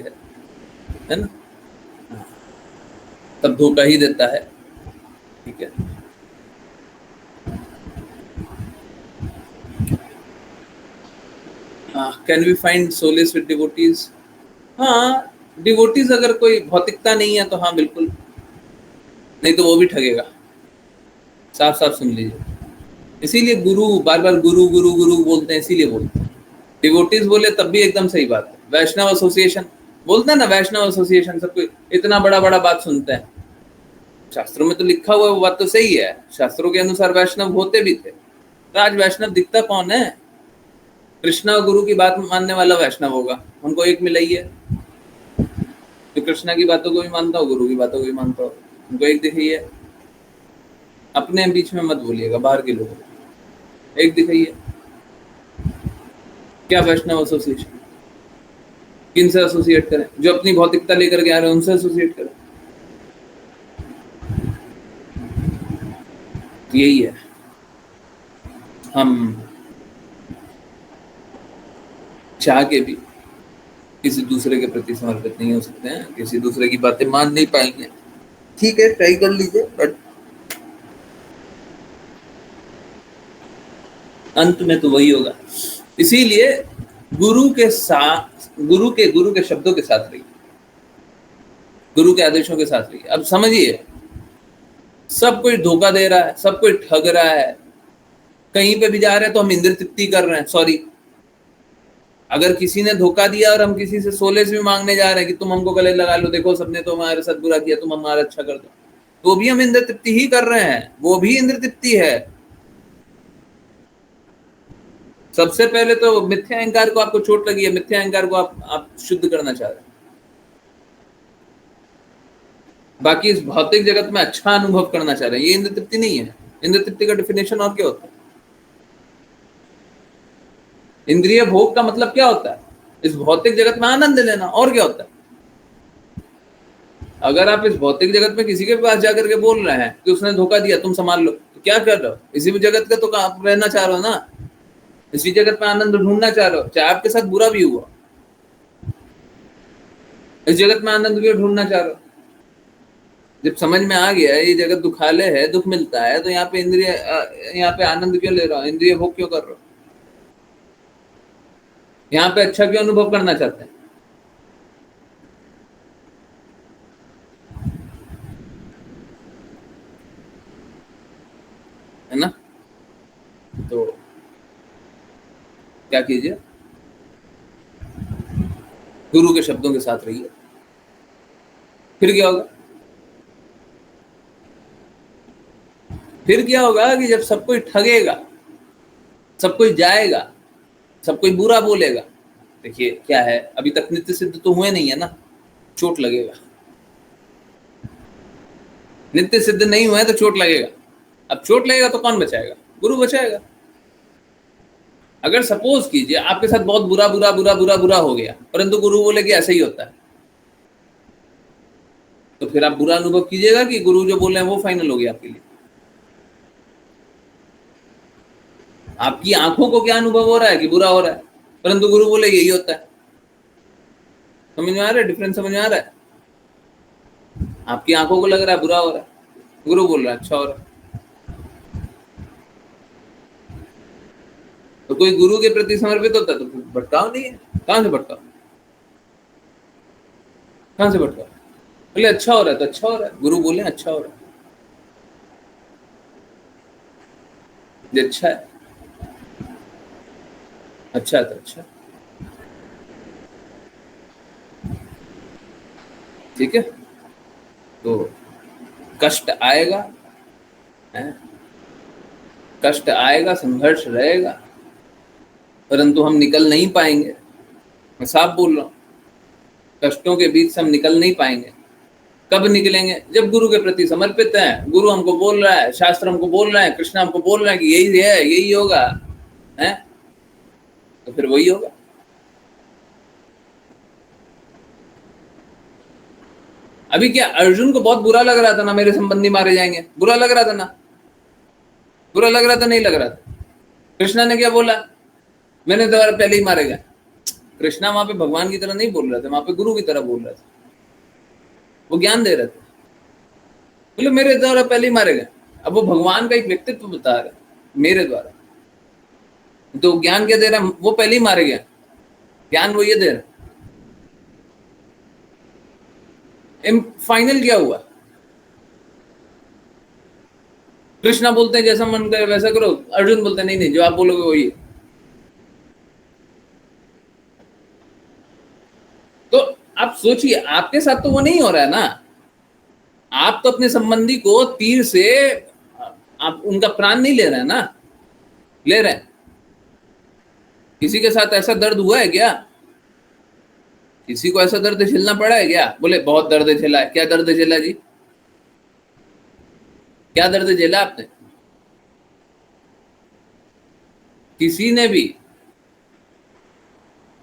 है ना। तब धोखा ही देता है। ठीक है, can we find solace with devotees? हाँ, डिवोटीज अगर कोई भौतिकता नहीं है तो हाँ बिल्कुल, नहीं तो वो भी ठगेगा। साफ साफ सुन लीजिए, इसीलिए गुरु बार बार गुरु गुरु गुरु बोलते हैं, इसीलिए बोलते हैं। डिवोटीज बोले तब भी एकदम सही बात है। वैष्णव एसोसिएशन बोलते हैं ना, वैष्णव एसोसिएशन, सबको इतना बड़ा बड़ा बात सुनते हैं। शास्त्रों में तो लिखा हुआ है, वो बात तो सही है, शास्त्रों के अनुसार वैष्णव होते भी थे। तो आज वैष्णव दिखता कौन है? कृष्णा और गुरु की बात मानने वाला वैष्णव होगा, हमको एक मिलाइए जो कृष्णा की बातों को भी मानता हो, गुरु की बातों को भी मानता हो, हमको एक दिखाइए। अपने बीच में मत बोलिएगा, बाहर के लोगों को एक दिखाइए। क्या वैष्णव एसोसिएशन? किनसे एसोसिएट करें? जो अपनी भौतिकता लेकर के आ रहे हैं उनसे एसोसिएट करें। यही है, हम चाह के भी किसी दूसरे के प्रति समर्पित नहीं हो सकते हैं, किसी दूसरे की बातें मान नहीं पाएंगे। ठीक है, ट्राई कर लीजिए, बट अंत में तो वही होगा। इसीलिए गुरु के शब्दों के साथ रहिए, गुरु के आदेशों के साथ रहिए। अब समझिए, सब कोई धोखा दे रहा है, सब कोई ठग रहा है, कहीं पे भी जा रहे हैं तो हम इंद्र तृप्ति कर रहे हैं। सॉरी, अगर किसी ने धोखा दिया और हम किसी से सोलेस भी मांगने जा रहे हैं कि तुम हमको गले लगा लो, देखो सबने तो हमारे साथ बुरा किया, तुम हमारा अच्छा कर दो, तो भी हम इंद्र तृप्ति ही कर रहे हैं, वो भी इंद्र तृप्ति है। सबसे पहले तो मिथ्या अहंकार को आपको चोट लगी है, मिथ्या अहंकार को आप शुद्ध करना चाह रहे हैं। बाकी इस भौतिक जगत में अच्छा अनुभव करना चाह रहे हैं, ये इंद्र तृप्ति नहीं है। इंद्र तृप्ति का डेफिनेशन और क्या होता है? इंद्रिय भोग का मतलब क्या होता है? इस भौतिक जगत में आनंद लेना, और क्या होता है? अगर आप इस भौतिक जगत में किसी के पास जाकर के बोल रहे हैं कि उसने धोखा दिया, तुम संभाल लो, तो क्या कर रहे हो? इसी भी जगत का तो आप रहना चाह रहे हो ना, इसी जगत में आनंद ढूंढना चाह रहे हो, चाहे आपके साथ बुरा भी हुआ, इस जगत में आनंद भी ढूंढना चाह रहे हो। जब समझ में आ गया ये जगत दुखालय है, दुख मिलता है, तो यहाँ पे इंद्रिय, यहाँ पे आनंद क्यों ले रहा हो, इंद्रिय भोग क्यों कर रहे हो, यहाँ पे अच्छा क्यों अनुभव करना चाहते हैं? है ना? तो क्या कीजिए, गुरु के शब्दों के साथ रहिए, फिर क्या होगा? फिर क्या होगा कि जब सब कोई ठगेगा, सब कोई जाएगा, सब कोई बुरा बोलेगा, देखिए क्या है, अभी तक नित्य सिद्ध तो हुए नहीं है ना, चोट लगेगा। नित्य सिद्ध नहीं हुए तो चोट लगेगा। अब चोट लगेगा तो कौन बचाएगा? गुरु बचाएगा। अगर सपोज कीजिए आपके साथ बहुत बुरा बुरा बुरा बुरा बुरा हो गया, परंतु गुरु बोले कि ऐसा ही होता है, तो फिर आप बुरा अनुभव कीजिएगा कि गुरु जो बोल रहे हैं वो फाइनल हो गया आपके लिए? आपकी आंखों को क्या अनुभव हो रहा है कि बुरा हो रहा है, परंतु गुरु बोले यही होता है। समझ में आ रहा है? डिफरेंस समझ में आ रहा है? आपकी आंखों को लग रहा है बुरा हो रहा है, गुरु बोल रहा है अच्छा हो रहा है। तो कोई गुरु के प्रति समर्पित होता है तो भटकाव नहीं है। कहां से भटकाव? कहां से भटकाव? बोले अच्छा हो रहा है तो अच्छा हो रहा है, गुरु बोले अच्छा हो रहा है, ये अच्छा है, अच्छा है तो अच्छा, ठीक है। तो कष्ट आएगा, है? कष्ट आएगा, संघर्ष रहेगा, परंतु हम निकल नहीं पाएंगे। मैं साफ बोल रहा हूं, कष्टों के बीच से हम निकल नहीं पाएंगे। कब निकलेंगे? जब गुरु के प्रति समर्पित हैं, गुरु हमको बोल रहा है, शास्त्र हमको बोल रहा है, कृष्ण हमको बोल रहा है कि यही है, यही होगा, है? तो फिर वही होगा। अभी क्या अर्जुन को बहुत बुरा लग रहा था ना, मेरे संबंधी मारे जाएंगे, बुरा लग रहा था ना? बुरा लग रहा था, नहीं लग रहा था? कृष्णा ने क्या बोला? मैंने तुम्हारा पहले ही मारे गए। कृष्णा वहां पे भगवान की तरह नहीं बोल रहा था, वहां पे गुरु की तरह बोल रहा था, वो ज्ञान दे रहे थे। बोले मेरे द्वारा पहले ही मारे गए। अब वो भगवान का एक व्यक्तित्व बता रहे, मेरे द्वारा, तो ज्ञान क्या दे रहा है? वो पहले ही मारे गए, ज्ञान वो ये दे रहा। फाइनल क्या हुआ? कृष्णा बोलते हैं जैसा मन करे वैसा करो, अर्जुन बोलते हैं नहीं नहीं, जो आप बोलोगे वही है। तो आप सोचिए, आपके साथ तो वो नहीं हो रहा है ना, आप तो अपने संबंधी को तीर से, आप उनका प्राण नहीं ले रहे हैं ना, ले रहे हैं। किसी के साथ ऐसा दर्द हुआ है क्या? किसी को ऐसा दर्द झेलना पड़ा है क्या? बोले बहुत दर्द झेला है। क्या दर्द झेला जी? क्या दर्द झेला आपने? किसी ने भी?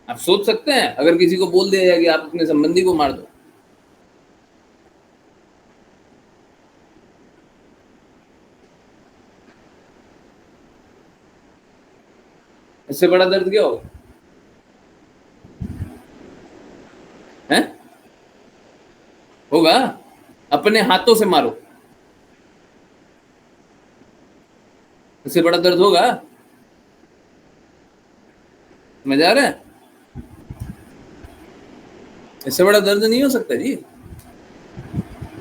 आप सोच सकते हैं अगर किसी को बोल दिया जाए कि आप अपने संबंधी को मार दो, इससे बड़ा दर्द क्या होगा? है? होगा? अपने हाथों से मारो, इससे बड़ा दर्द होगा? समझ आ रहा है? इससे बड़ा दर्द नहीं हो सकता जी।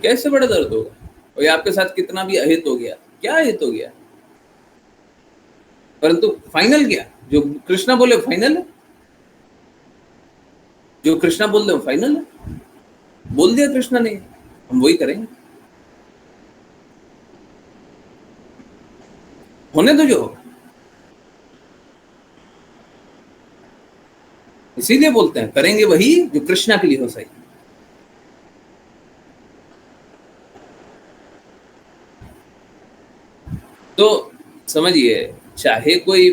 कैसे बड़ा दर्द होगा? और ये आपके साथ कितना भी अहित हो गया, क्या अहित हो गया, परंतु फाइनल क्या? जो कृष्णा बोले फाइनल है, जो कृष्णा बोल रहे फाइनल है। बोल दिया कृष्णा ने, हम वही करेंगे, होने दो जो होगा। इसीलिए बोलते हैं करेंगे वही जो कृष्णा के लिए हो सही। तो समझिए, चाहे कोई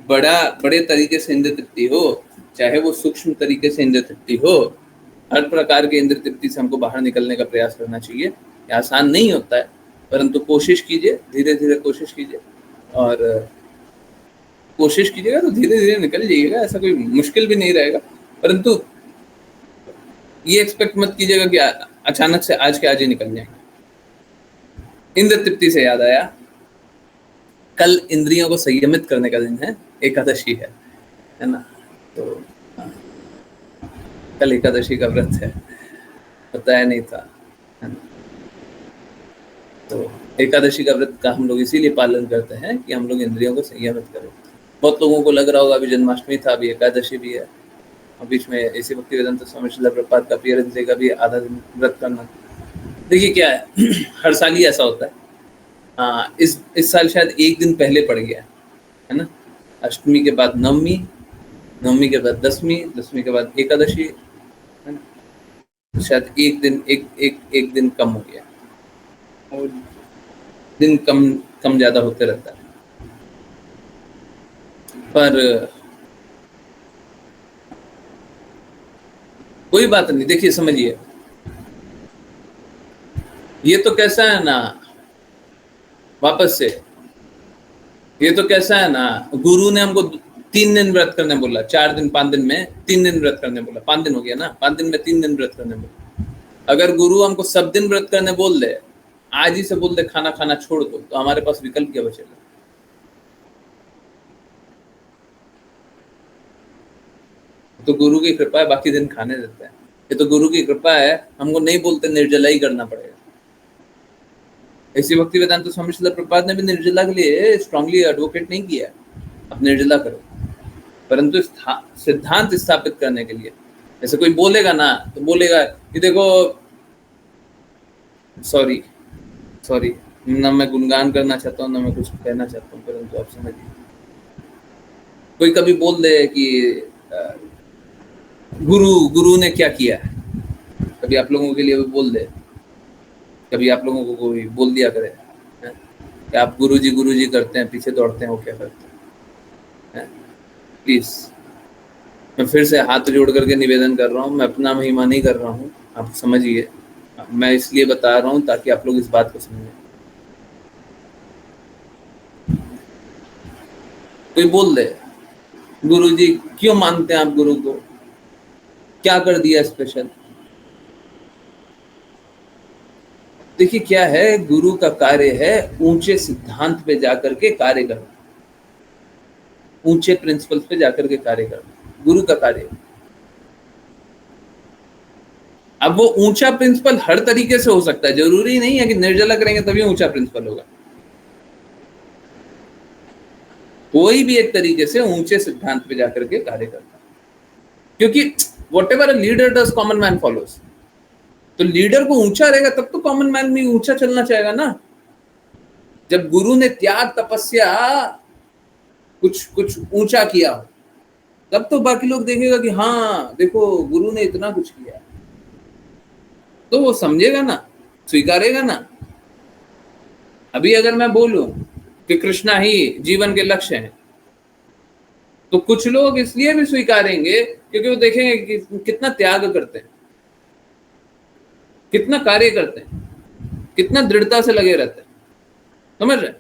बड़े तरीके से इंद्र तृप्ति हो, चाहे वो सूक्ष्म तरीके से इंद्र तृप्ति हो, हर प्रकार के इंद्र तृप्ति से हमको बाहर निकलने का प्रयास करना चाहिए। ये आसान नहीं होता है, परंतु कोशिश कीजिए, धीरे धीरे कोशिश कीजिए, और कोशिश कीजिएगा तो धीरे धीरे निकल जाइएगा। ऐसा कोई मुश्किल भी नहीं रहेगा। परंतु ये एक्सपेक्ट मत कीजिएगा कि अचानक से आज के आज ही निकल जाएंगे। इंद्र तृप्ति से याद आया, कल इंद्रियों को संयमित करने का दिन है, एकादशी है ना। तो कल एकादशी का व्रत है, बताया नहीं था, है ना। तो एकादशी का व्रत का हम लोग इसीलिए पालन करते हैं कि हम लोग इंद्रियों को संयमित करें। बहुत लोगों को लग रहा होगा अभी जन्माष्टमी था, अभी एकादशी भी है, और बीच में ऐसी भक्तिवेदांत स्वामी श्रील प्रभुपाद का अपीयरेंस डे का भी आधा दिन व्रत करना। देखिए क्या है, हर साल ही ऐसा होता है। हाँ, इस साल शायद एक दिन पहले पड़ गया है ना। अष्टमी के बाद नवमी, नवमी के बाद दसवीं, दसवीं के बाद एकादशी, है ना। शायद एक दिन कम हो गया, और दिन कम ज्यादा होते रहता है। पर कोई बात नहीं। देखिए समझिए, ये तो कैसा है ना, वापस से ये तो कैसा है ना, गुरु ने हमको 3 दिन व्रत करने बोला, 4 दिन 5 दिन में 3 दिन व्रत करने बोला, 5 दिन हो गया ना, 5 दिन में 3 दिन व्रत करने बोला। अगर गुरु हमको सब दिन व्रत करने बोल दे, आज ही से बोल दे खाना खाना छोड़ दो, तो हमारे पास विकल्प क्या बचेगा? तो गुरु की कृपा है, बाकी दिन खाने देता है। ये तो गुरु की कृपा है, हमको नहीं बोलते निर्जला ही करना पड़ेगा। ऐसी भक्ति वेदांत स्वामी श्रील प्रभुपाद ने भी निर्जला के लिए स्ट्रांगली एडवोकेट नहीं किया, अब निर्जला करो, परंतु सिद्धांत स्थापित करने के लिए। ऐसे कोई बोलेगा ना, तो बोलेगा कि देखो, सॉरी ना मैं गुणगान करना चाहता हूँ, ना मैं कुछ कहना चाहता हूँ, परंतु आप समझिए, कोई कभी बोल दे कि गुरु ने क्या किया है, कभी आप लोगों के लिए भी बोल दे, कभी आप लोगों को कोई बोल दिया करे कि आप गुरुजी करते हैं, पीछे दौड़ते हैं, वो क्या करते हैं। प्लीज, मैं फिर से हाथ जोड़ करके निवेदन कर रहा हूँ, मैं अपना महिमा नहीं कर रहा हूँ, आप समझिए। मैं इसलिए बता रहा हूँ ताकि आप लोग इस बात को समझें। कोई बोल दे गुरुजी क्यों मानते हैं आप गुरु को, क्या कर दिया स्पेशल? देखिए क्या है, गुरु का कार्य है ऊंचे सिद्धांत पे जाकर के कार्य करना, ऊंचे प्रिंसिपल्स पे जाकर के कार्य करना गुरु का कार्य। अब वो ऊंचा प्रिंसिपल हर तरीके से हो सकता है, जरूरी नहीं है कि निर्जला करेंगे तभी ऊंचा प्रिंसिपल होगा। कोई भी एक तरीके से ऊंचे सिद्धांत पे जाकर के कार्य करता है, क्योंकि whatever a leader does common man follows. तो लीडर को ऊंचा रहेगा तब तो कॉमन मैन भी ऊंचा चलना चाहेगा ना। जब गुरु ने त्याग तपस्या कुछ ऊंचा किया तब तो बाकी लोग देखेगा कि हाँ देखो गुरु ने इतना कुछ किया, तो वो समझेगा ना, स्वीकारेगा ना। अभी अगर मैं बोलूं कि कृष्णा ही जीवन के लक्ष्य हैं, तो कुछ लोग इसलिए भी स्वीकारेंगे क्योंकि वो देखेंगे कि कितना त्याग करते हैं, कितना कार्य करते हैं, कितना दृढ़ता से लगे रहते हैं। समझ रहे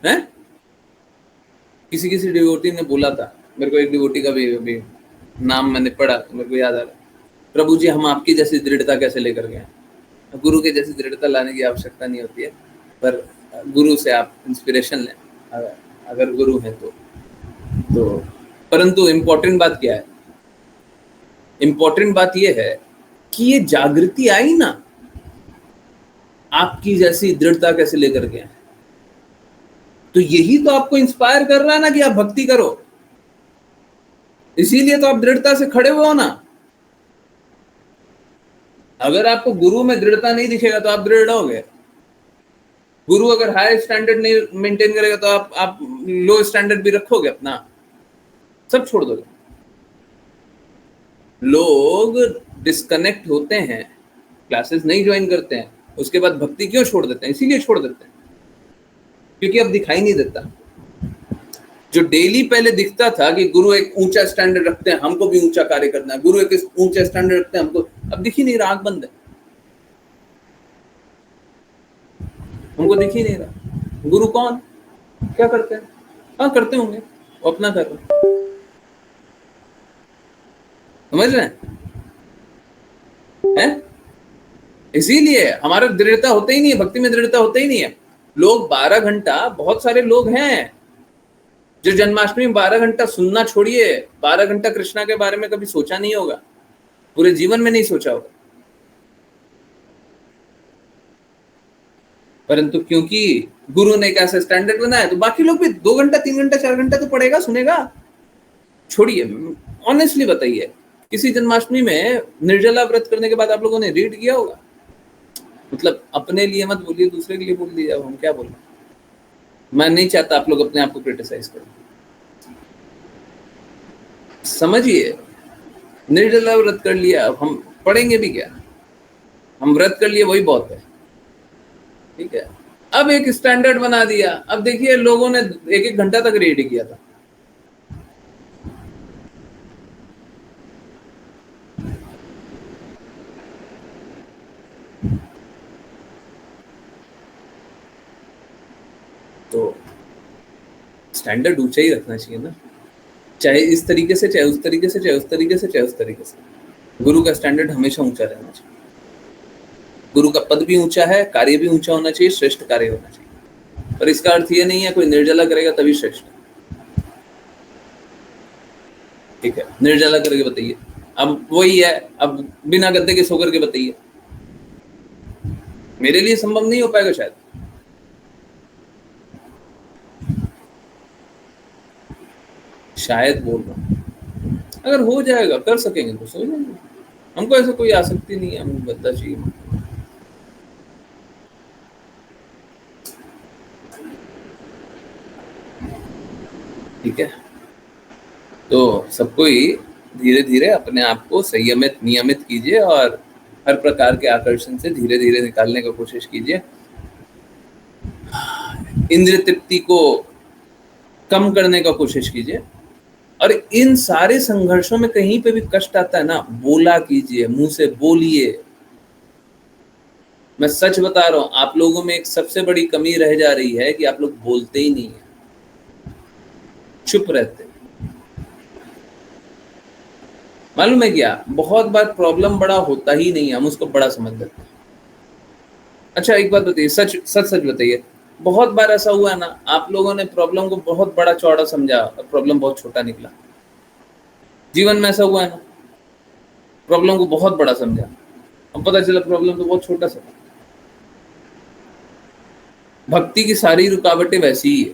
हैं? किसी डिवोटी ने बोला था मेरे को, एक डिवोटी का भी नाम मैंने पढ़ा तो मेरे को याद आ रहा, प्रभु जी हम आपकी जैसी दृढ़ता कैसे लेकर गए? गुरु के जैसी दृढ़ता लाने की आवश्यकता नहीं होती है, पर गुरु से आप इंस्पिरेशन लें अगर गुरु है तो परंतु इम्पोर्टेंट बात क्या है? इम्पोर्टेंट बात यह है कि ये जागृति आई ना, आपकी जैसी दृढ़ता कैसे लेकर गए, तो यही तो आपको इंस्पायर कर रहा है ना कि आप भक्ति करो। इसीलिए तो आप दृढ़ता से खड़े हुए हो ना। अगर आपको गुरु में दृढ़ता नहीं दिखेगा तो आप दृढ़ रहोगे। गुरु अगर हाई स्टैंडर्ड नहीं मेंटेन करेगा तो आप लो स्टैंडर्ड भी रखोगे अपना, सब छोड़ दोगे। लोग डिस्कनेक्ट होते हैं, क्लासेस नहीं ज्वाइन करते हैं, उसके बाद भक्ति क्यों छोड़ देते हैं? इसीलिए छोड़ देते हैं क्योंकि अब दिखाई नहीं देता। जो डेली पहले दिखता था कि गुरु एक ऊंचा स्टैंडर्ड रखते हैं, हमको भी ऊंचा कार्य करना है, गुरु एक ऊंचा स्टैंडर्ड रखते हैं हमको, अब दिख ही नहीं रहा, आंख बंद है, हमको दिख ही नहीं रहा। गुरु कौन, क्या करते हैं? हाँ करते होंगे, वो अपना कर रहे हैं, समझ रहे हैं? इसीलिए हमारा दृढ़ता होता ही नहीं है, भक्ति में दृढ़ता होता ही नहीं है। लोग 12 घंटा, बहुत सारे लोग हैं जो जन्माष्टमी में 12 घंटा सुनना छोड़िए, 12 घंटा कृष्णा के बारे में कभी सोचा नहीं होगा, पूरे जीवन में नहीं सोचा होगा, परंतु क्योंकि गुरु ने एक ऐसा स्टैंडर्ड बनाया तो बाकी लोग भी 2 घंटा 3 घंटा 4 घंटा तो पढ़ेगा, सुनेगा। छोड़िए, ऑनेस्टली बताइए, किसी जन्माष्टमी में निर्जला व्रत करने के बाद आप लोगों ने रीड किया होगा? मतलब अपने लिए मत बोलिए, दूसरे के लिए बोल दीजिए, हम क्या बोल, मैं नहीं चाहता आप लोग अपने आप को क्रिटिसाइज करें। समझिए, निर्जला व्रत कर लिया, अब हम पढ़ेंगे भी क्या, हम व्रत कर लिए वही बहुत है, ठीक है। अब एक स्टैंडर्ड बना दिया, अब देखिए लोगों ने 1-1 घंटा तक रीड किया था, तो स्टैंडर्ड ऊंचा ही रखना चाहिए ना, चाहे इस तरीके से, चाहे उस तरीके से, चाहे उस तरीके से, चाहे उस तरीके से। गुरु का स्टैंडर्ड हमेशा ऊंचा रहना चाहिए। गुरु का पद भी ऊंचा है, कार्य भी ऊंचा होना चाहिए, श्रेष्ठ कार्य होना चाहिए, पर इसका अर्थ ये नहीं है कोई निर्जला करेगा तभी श्रेष्ठ, ठीक है। निर्जला करके बताइए, अब वही है, अब बिना गद्दे के सो करके बताइए, मेरे लिए संभव नहीं हो पाएगा शायद, शायद बोल रहा हूं, अगर हो जाएगा, कर सकेंगे तो सो जाएंगे, हमको ऐसा कोई आसक्ति नहीं है, हमको गद्दा चाहिए, ठीक है। तो सबको ही धीरे धीरे अपने आप को संयमित नियमित कीजिए और हर प्रकार के आकर्षण से धीरे धीरे निकालने की कोशिश कीजिए, इंद्रिय तृप्ति को कम करने का कोशिश कीजिए, और इन सारे संघर्षों में कहीं पे भी कष्ट आता है ना, बोला कीजिए, मुंह से बोलिए। मैं सच बता रहा हूं, आप लोगों में एक सबसे बड़ी कमी रह जा रही है कि आप लोग बोलते ही नहीं है, चुप रहते। मालूम है क्या, बहुत बार प्रॉब्लम बड़ा होता ही नहीं है, हम उसको बड़ा समझ लेते हैं। अच्छा एक बात बताइए, सच सच सच बताइए, बहुत बार ऐसा हुआ है ना, आप लोगों ने प्रॉब्लम को बहुत बड़ा चौड़ा समझा और प्रॉब्लम बहुत छोटा निकला? जीवन में ऐसा हुआ है ना, प्रॉब्लम को बहुत बड़ा समझा, अब पता चला प्रॉब्लम तो बहुत छोटा सा। भक्ति की सारी रुकावटें वैसी ही है,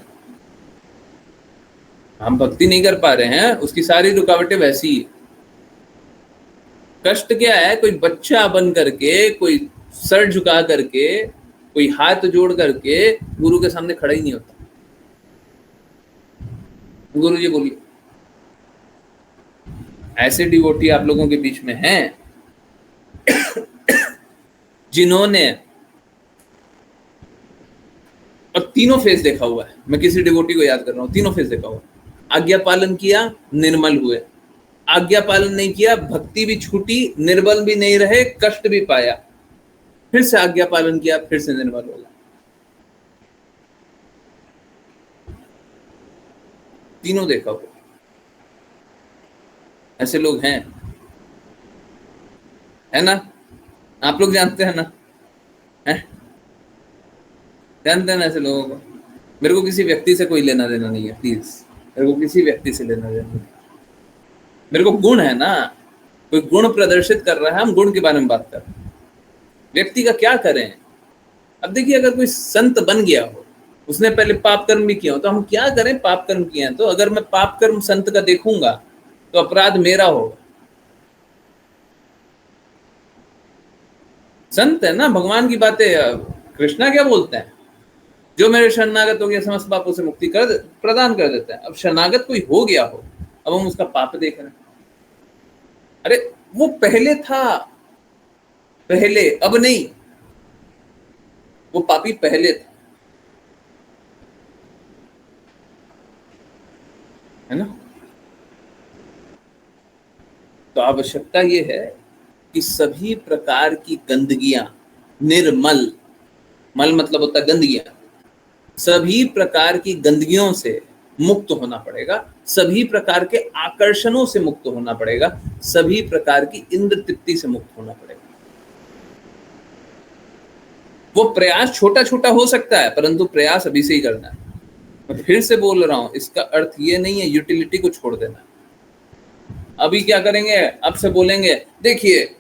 हम भक्ति नहीं कर पा रहे हैं, उसकी सारी रुकावटें वैसी ही है। कष्ट क्या है, कोई बच्चा बन करके, कोई सर झुका करके, कोई हाथ जोड़ करके गुरु के सामने खड़ा ही नहीं होता। गुरु जी बोलिए, ऐसे डिवोटी आप लोगों के बीच में हैं जिन्होंने, और तीनों फेस देखा हुआ है, मैं किसी डिवोटी को याद कर रहा हूं, तीनों फेस देखा हुआ, आज्ञा पालन किया, निर्मल हुए, आज्ञा पालन नहीं किया, भक्ति भी छूटी, निर्बल भी नहीं रहे, कष्ट भी पाया, फिर से आज्ञा पालन किया, फिर से निर्मल हो गया। तीनों देखा हुआ, ऐसे लोग हैं, है ना? आप लोग जानते हैं ना, है? जानते हैं ना ऐसे लोगों को? मेरे को किसी व्यक्ति से कोई लेना देना नहीं है, प्लीज, मेरे को किसी व्यक्ति से लेना देना नहीं। मेरे को गुण है ना, कोई गुण प्रदर्शित कर रहा है, हम गुण के बारे में बात कर रहे हैं, व्यक्ति का क्या करें। अब देखिए, अगर कोई संत बन गया हो, उसने पहले पाप कर्म भी किया हो, तो हम क्या करें? पाप कर्म किए हैं तो अगर मैं पाप कर्म संत का देखूंगा तो अपराध मेरा होगा। संत है ना, भगवान की बातें, कृष्णा क्या बोलते हैं, जो मेरे शरणागत हो गया समस्त पापों से मुक्ति कर प्रदान कर देता है। अब शरणागत कोई हो गया हो, अब हम उसका पाप देख रहे हैं, अरे वो पहले था, अब नहीं, वो पापी पहले था, है ना। तो आवश्यकता ये है कि सभी प्रकार की गंदगियां, निर्मल, मल मतलब होता है गंदगियां, सभी प्रकार की गंदगियों से मुक्त होना पड़ेगा, सभी प्रकार के आकर्षणों से मुक्त होना पड़ेगा, सभी प्रकार की इंद्र तृप्ति से मुक्त होना पड़ेगा। वो प्रयास छोटा छोटा हो सकता है, परंतु प्रयास अभी से ही करना है। मैं फिर से बोल रहा हूं, इसका अर्थ ये नहीं है यूटिलिटी को छोड़ देना। अभी क्या करेंगे, अब से बोलेंगे देखिए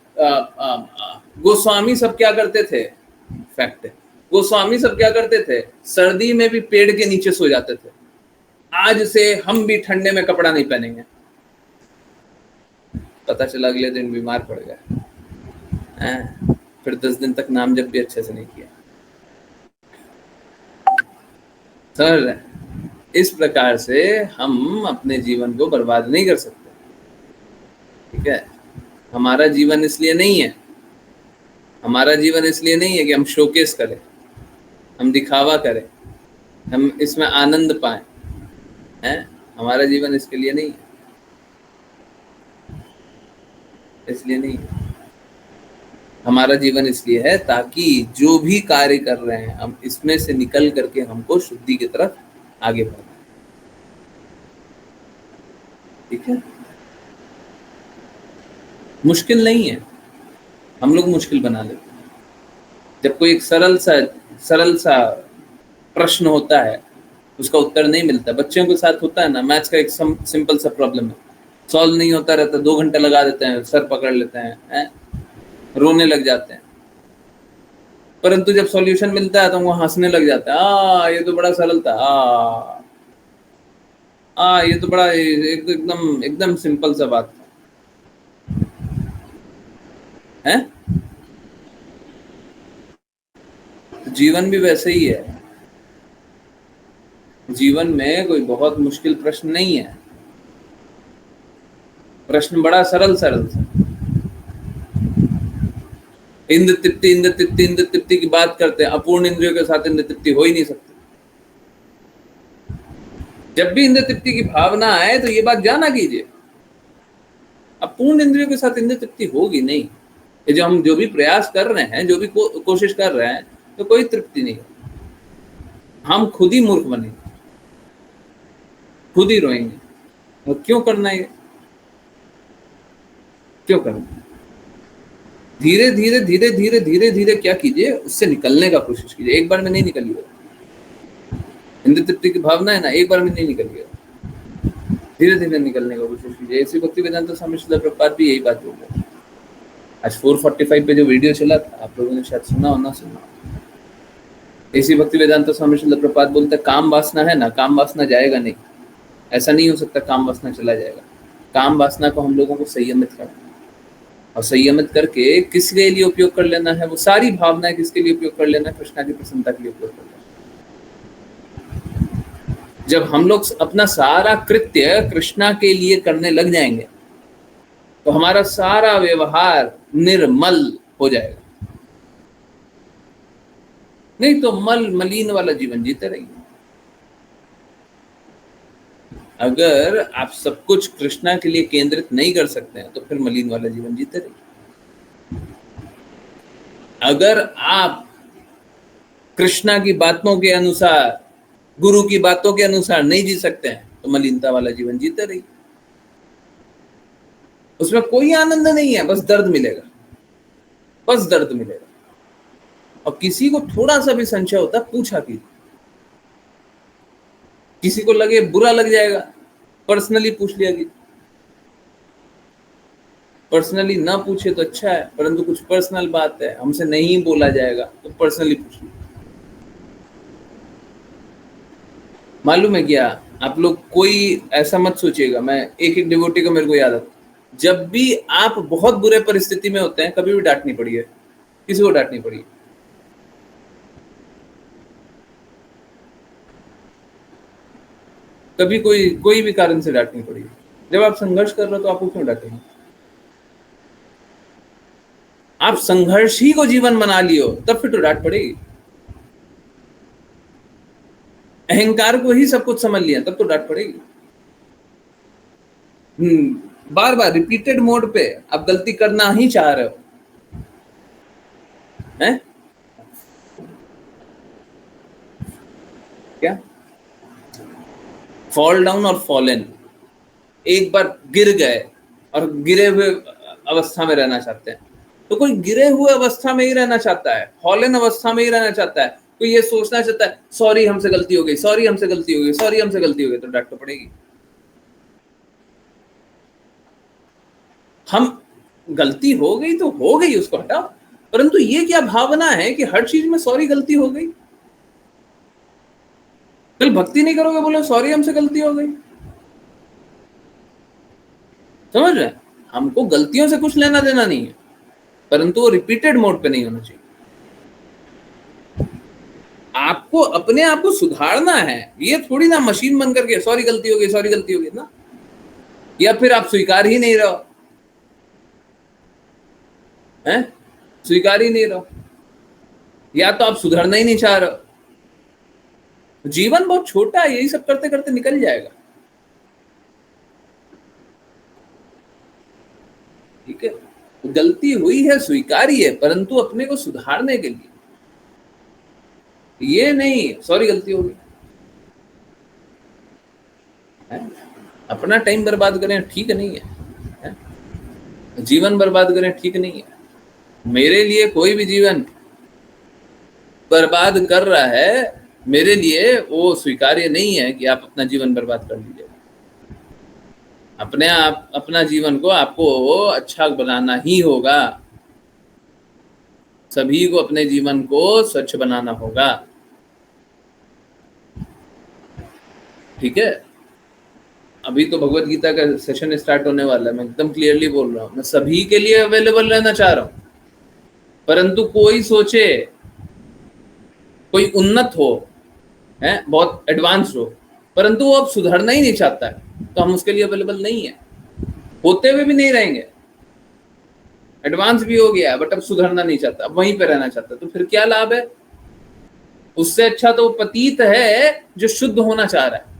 गोस्वामी सब क्या करते थे, फैक्ट है, गोस्वामी सब क्या करते थे, सर्दी में भी पेड़ के नीचे सो जाते थे, आज से हम भी ठंडे में कपड़ा नहीं पहनेंगे। पता चला अगले दिन बीमार पड़ गए, फिर 10 दिन तक नाम जब भी अच्छे से नहीं किया। समझ रहे? इस प्रकार से हम अपने जीवन को बर्बाद नहीं कर सकते, ठीक है। हमारा जीवन इसलिए नहीं है, हमारा जीवन इसलिए नहीं है कि हम शोकेस करें, हम दिखावा करें, हम इसमें आनंद पाएं, हैं। हमारा जीवन इसके लिए नहीं है, इसलिए नहीं है। हमारा जीवन इसलिए है ताकि जो भी कार्य कर रहे हैं हम इसमें से निकल करके हमको शुद्धि की तरफ आगे बढ़ना, ठीक है। मुश्किल नहीं है, हम लोग मुश्किल बना लेते हैं। जब कोई एक सरल सा प्रश्न होता है, उसका उत्तर नहीं मिलता, बच्चों के साथ होता है ना, मैथ्स का एक सिंपल सा प्रॉब्लम है, सॉल्व नहीं होता रहता, 2 घंटे लगा देते हैं, सर पकड़ लेते हैं, रोने लग जाते हैं, परंतु जब सॉल्यूशन मिलता है तो वो हंसने लग जाता है, ये तो बड़ा सरल था, ये तो बड़ा एकदम एकदम सिंपल सा बात था, है। जीवन भी वैसे ही है, जीवन में कोई बहुत मुश्किल प्रश्न नहीं है, प्रश्न बड़ा सरल सरल सा। इंद्र तृप्ति की बात करते हैं, अपूर्ण इंद्रियों के साथ इंद्र तृप्ति हो ही नहीं सकती। जब भी इंद्र तृप्ति की भावना आए तो ये बात जाना कीजिए, अपूर्ण इंद्रियों के साथ इंद्र तृप्ति होगी नहीं। ये जो हम जो भी प्रयास कर रहे हैं, जो भी कोशिश कर रहे हैं, तो कोई तृप्ति नहीं, हम खुद ही मूर्ख बनेंगे, खुद ही रोएंगे। और क्यों करना है, क्यों करना? धीरे धीरे धीरे धीरे धीरे धीरे क्या कीजिए, उससे निकलने का कोशिश कीजिए। एक बार में नहीं निकलिएगा, इंद्र तृप्ति की भावना है ना, एक बार में नहीं निकलिएगा, धीरे धीरे निकलने का कोशिश कीजिए। ऐसी भक्ति वेदांत स्वामी श्रील प्रभुपाद भी यही बात बोल रहे हैं। आज 445 पे जो वीडियो चला था, आप लोगों ने शायद सुना हो ना सुना। ऐसी भक्ति वेदांत स्वामी श्रील प्रभुपाद बोलते हैं, काम वासना है ना, काम वासना जाएगा नहीं, ऐसा नहीं हो सकता काम वासना चला जाएगा। काम वासना को हम लोगों को संयमित करना है, और संयमित करके किसके लिए उपयोग कर लेना है, वो सारी भावनाएं किसके लिए उपयोग कर लेना है, कृष्णा की प्रसन्नता के लिए उपयोग कर लेना है। जब हम लोग अपना सारा कृत्य कृष्णा के लिए करने लग जाएंगे तो हमारा सारा व्यवहार निर्मल हो जाएगा, नहीं तो मलिन वाला जीवन जीते रहिए। अगर आप सब कुछ कृष्णा के लिए केंद्रित नहीं कर सकते हैं तो फिर मलिन वाला जीवन जीते रहिए। अगर आप कृष्णा की बातों के अनुसार, गुरु की बातों के अनुसार नहीं जी सकते हैं तो मलिनता वाला जीवन जीते रहिए। उसमें कोई आनंद नहीं है, बस दर्द मिलेगा, बस दर्द मिलेगा। और किसी को थोड़ा सा भी संशय होता है, पूछा कीजिए। किसी को लगे बुरा लग जाएगा, पर्सनली पूछ लिया कीजिए। पर्सनली ना पूछे तो अच्छा है, परंतु कुछ पर्सनल बात है, हमसे नहीं बोला जाएगा तो पर्सनली पूछ लीजिए। मालूम है क्या, आप लोग कोई ऐसा मत सोचिएगा, मैं एक डिवोटी को मेरे को याद आता, जब भी आप बहुत बुरे परिस्थिति में होते हैं, कभी भी डांट नहीं पड़ी है, किसी को डांट नहीं पड़ी है। कभी कोई भी कारण से डांट नहीं पड़ी है। जब आप संघर्ष कर रहे हो तो आपको क्यों डांटेंगे? आप संघर्ष ही को जीवन बना लियो तब फिर तो डांट पड़ेगी। अहंकार को ही सब कुछ समझ लिया तब तो डांट पड़ेगी। बार बार रिपीटेड मोड पे आप गलती करना ही चाह रहे हो, हैं? क्या फॉल डाउन और फॉलन, एक बार गिर गए और गिरे हुए अवस्था में रहना चाहते हैं। तो कोई गिरे हुए अवस्था में ही रहना चाहता है, फॉलन अवस्था में ही रहना चाहता है। कोई ये सोचना चाहता है सॉरी हमसे गलती हो गई, सॉरी हमसे गलती हो गई, सॉरी हमसे गलती हो गई, तो डांट तो पड़ेगी। हम गलती हो गई तो हो गई, उसको हटाओ। परंतु ये क्या भावना है कि हर चीज में सॉरी गलती हो गई। कल भक्ति नहीं करोगे, बोलो सॉरी हमसे गलती हो गई। समझ रहे हैं? हमको गलतियों से कुछ लेना देना नहीं है, परंतु वो रिपीटेड मोड पे नहीं होना चाहिए। आपको अपने आप को सुधारना है, ये थोड़ी ना मशीन बन करके सॉरी गलती हो गई, सॉरी गलती हो गई ना। या फिर आप स्वीकार ही नहीं रहो, हैं? स्वीकार ही नहीं रहो, या तो आप सुधरना ही नहीं चाह रहे। जीवन बहुत छोटा है, यही सब करते करते निकल जाएगा। ठीक है, गलती हुई है स्वीकारिए, परंतु अपने को सुधारने के लिए, ये नहीं सॉरी गलती हो गई। अपना टाइम बर्बाद करें ठीक नहीं है, जीवन बर्बाद करें ठीक नहीं है। मेरे लिए कोई भी जीवन बर्बाद कर रहा है, मेरे लिए वो स्वीकार्य नहीं है कि आप अपना जीवन बर्बाद कर लीजिए। अपने आप अपना जीवन को आपको अच्छा बनाना ही होगा। सभी को अपने जीवन को स्वच्छ बनाना होगा। ठीक है, अभी तो भगवत गीता का सेशन स्टार्ट होने वाला है, मैं एकदम क्लियरली बोल रहा हूँ, मैं सभी के लिए अवेलेबल रहना चाह रहा हूँ। परंतु कोई सोचे, कोई उन्नत हो, है बहुत एडवांस हो, परंतु वो अब सुधरना ही नहीं चाहता है, तो हम उसके लिए अवेलेबल नहीं है। होते हुए भी नहीं रहेंगे, एडवांस भी हो गया है बट अब सुधरना नहीं चाहता, अब वहीं पे रहना चाहता, तो फिर क्या लाभ है? उससे अच्छा तो पतित है जो शुद्ध होना चाह रहा है।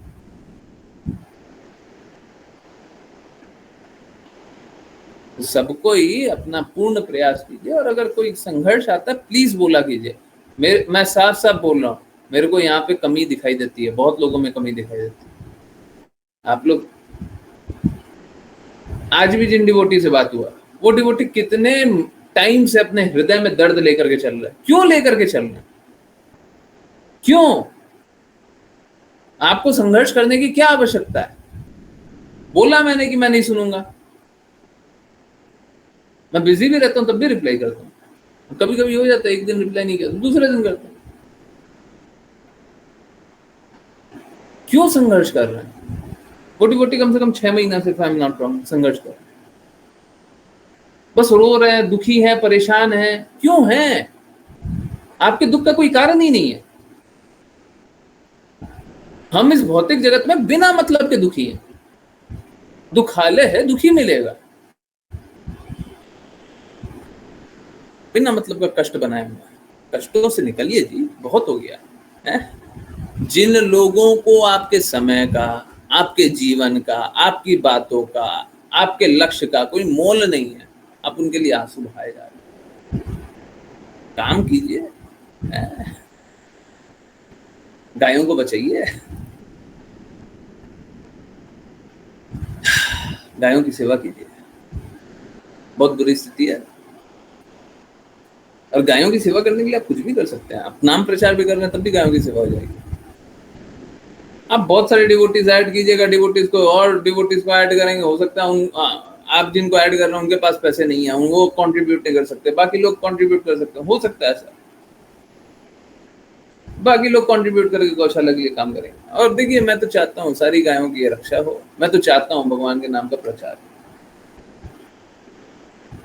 सबको ही अपना पूर्ण प्रयास कीजिए, और अगर कोई संघर्ष आता है प्लीज बोला कीजिए। मैं साफ साफ बोल रहा हूँ, मेरे को यहाँ पे कमी दिखाई देती है, बहुत लोगों में कमी दिखाई देती है। आप लोग, आज भी जिन डिवोटी से बात हुआ, वो डिवोटी कितने टाइम से अपने हृदय में दर्द लेकर के चल रहा है। क्यों लेकर के चल रहा है? क्यों? आपको संघर्ष करने की क्या आवश्यकता है? बोला मैंने कि मैं नहीं सुनूंगा, मैं बिजी भी रहता हूं तब भी रिप्लाई करता हूं। कभी कभी हो जाता है एक दिन रिप्लाई नहीं किया तो दूसरे दिन करता हूं। क्यों संघर्ष कर रहे हैं? बोटी बोटी कम से कम 6 महीना से, आई एम नॉट रॉन्ग, संघर्ष कर रहे हैं। बस रो रहे हैं, दुखी है, परेशान है। क्यों है? आपके दुख का कोई कारण ही नहीं है। हम इस भौतिक जगत में बिना मतलब के दुखी हैं। दुखालय है, दुखी मिलेगा। बिना मतलब का कष्ट बनाया हुआ है। कष्टों से निकलिए जी, बहुत हो गया है। जिन लोगों को आपके समय का, आपके जीवन का, आपकी बातों का, आपके लक्ष्य का कोई मोल नहीं है, आप उनके लिए आंसू बहाए जा रहे हैं। काम कीजिए, गायों को बचाइए, गायों की सेवा कीजिए। बहुत बुरी स्थिति है, और गायों की सेवा करने के लिए आप कुछ भी कर सकते हैं। आप नाम प्रचार भी कर रहे हैं तब भी गायों की सेवा हो जाएगी। आप बहुत सारे डिवोटीज ऐड कीजिएगा, डिवोटीज को और डिवोटीज को ऐड करेंगे, हो सकता है आप जिनको ऐड कर रहे हैं उनके पास पैसे नहीं है, वो कंट्रीब्यूट नहीं कर सकते, बाकी लोग कंट्रीब्यूट कर सकते हैं, हो सकता है ऐसा। बाकी लोग कंट्रीब्यूट करके गौशाला के लिए काम करेंगे। और देखिए, मैं तो चाहता हूँ सारी गायों की रक्षा हो, मैं तो चाहता हूँ भगवान के नाम का प्रचार।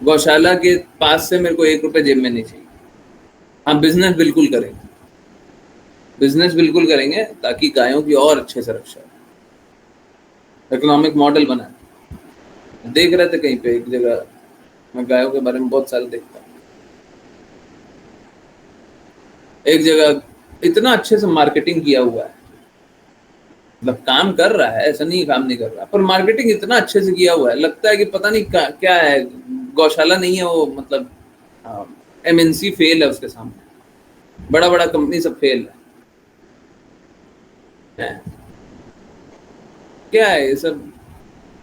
गौशाला के पास से मेरे को 1 रुपए जेब में नहीं चाहिए। हम बिजनेस बिल्कुल करेंगे, बिजनेस बिल्कुल करेंगे ताकि गायों की और अच्छे से रक्षा हो। इकोनॉमिक मॉडल बनाए। देख रहे थे कहीं पे एक जगह, मैं गायों के बारे में बहुत सारे देखता हूँ, एक जगह इतना अच्छे से मार्केटिंग किया हुआ है, मतलब काम कर रहा है, ऐसा नहीं काम नहीं कर रहा, पर मार्केटिंग इतना अच्छे से किया हुआ है, लगता है कि पता नहीं क्या है, गौशाला नहीं है वो, मतलब एमएनसी फेल है उसके सामने, बड़ा बड़ा कंपनी सब फेल है। क्या है ये सब?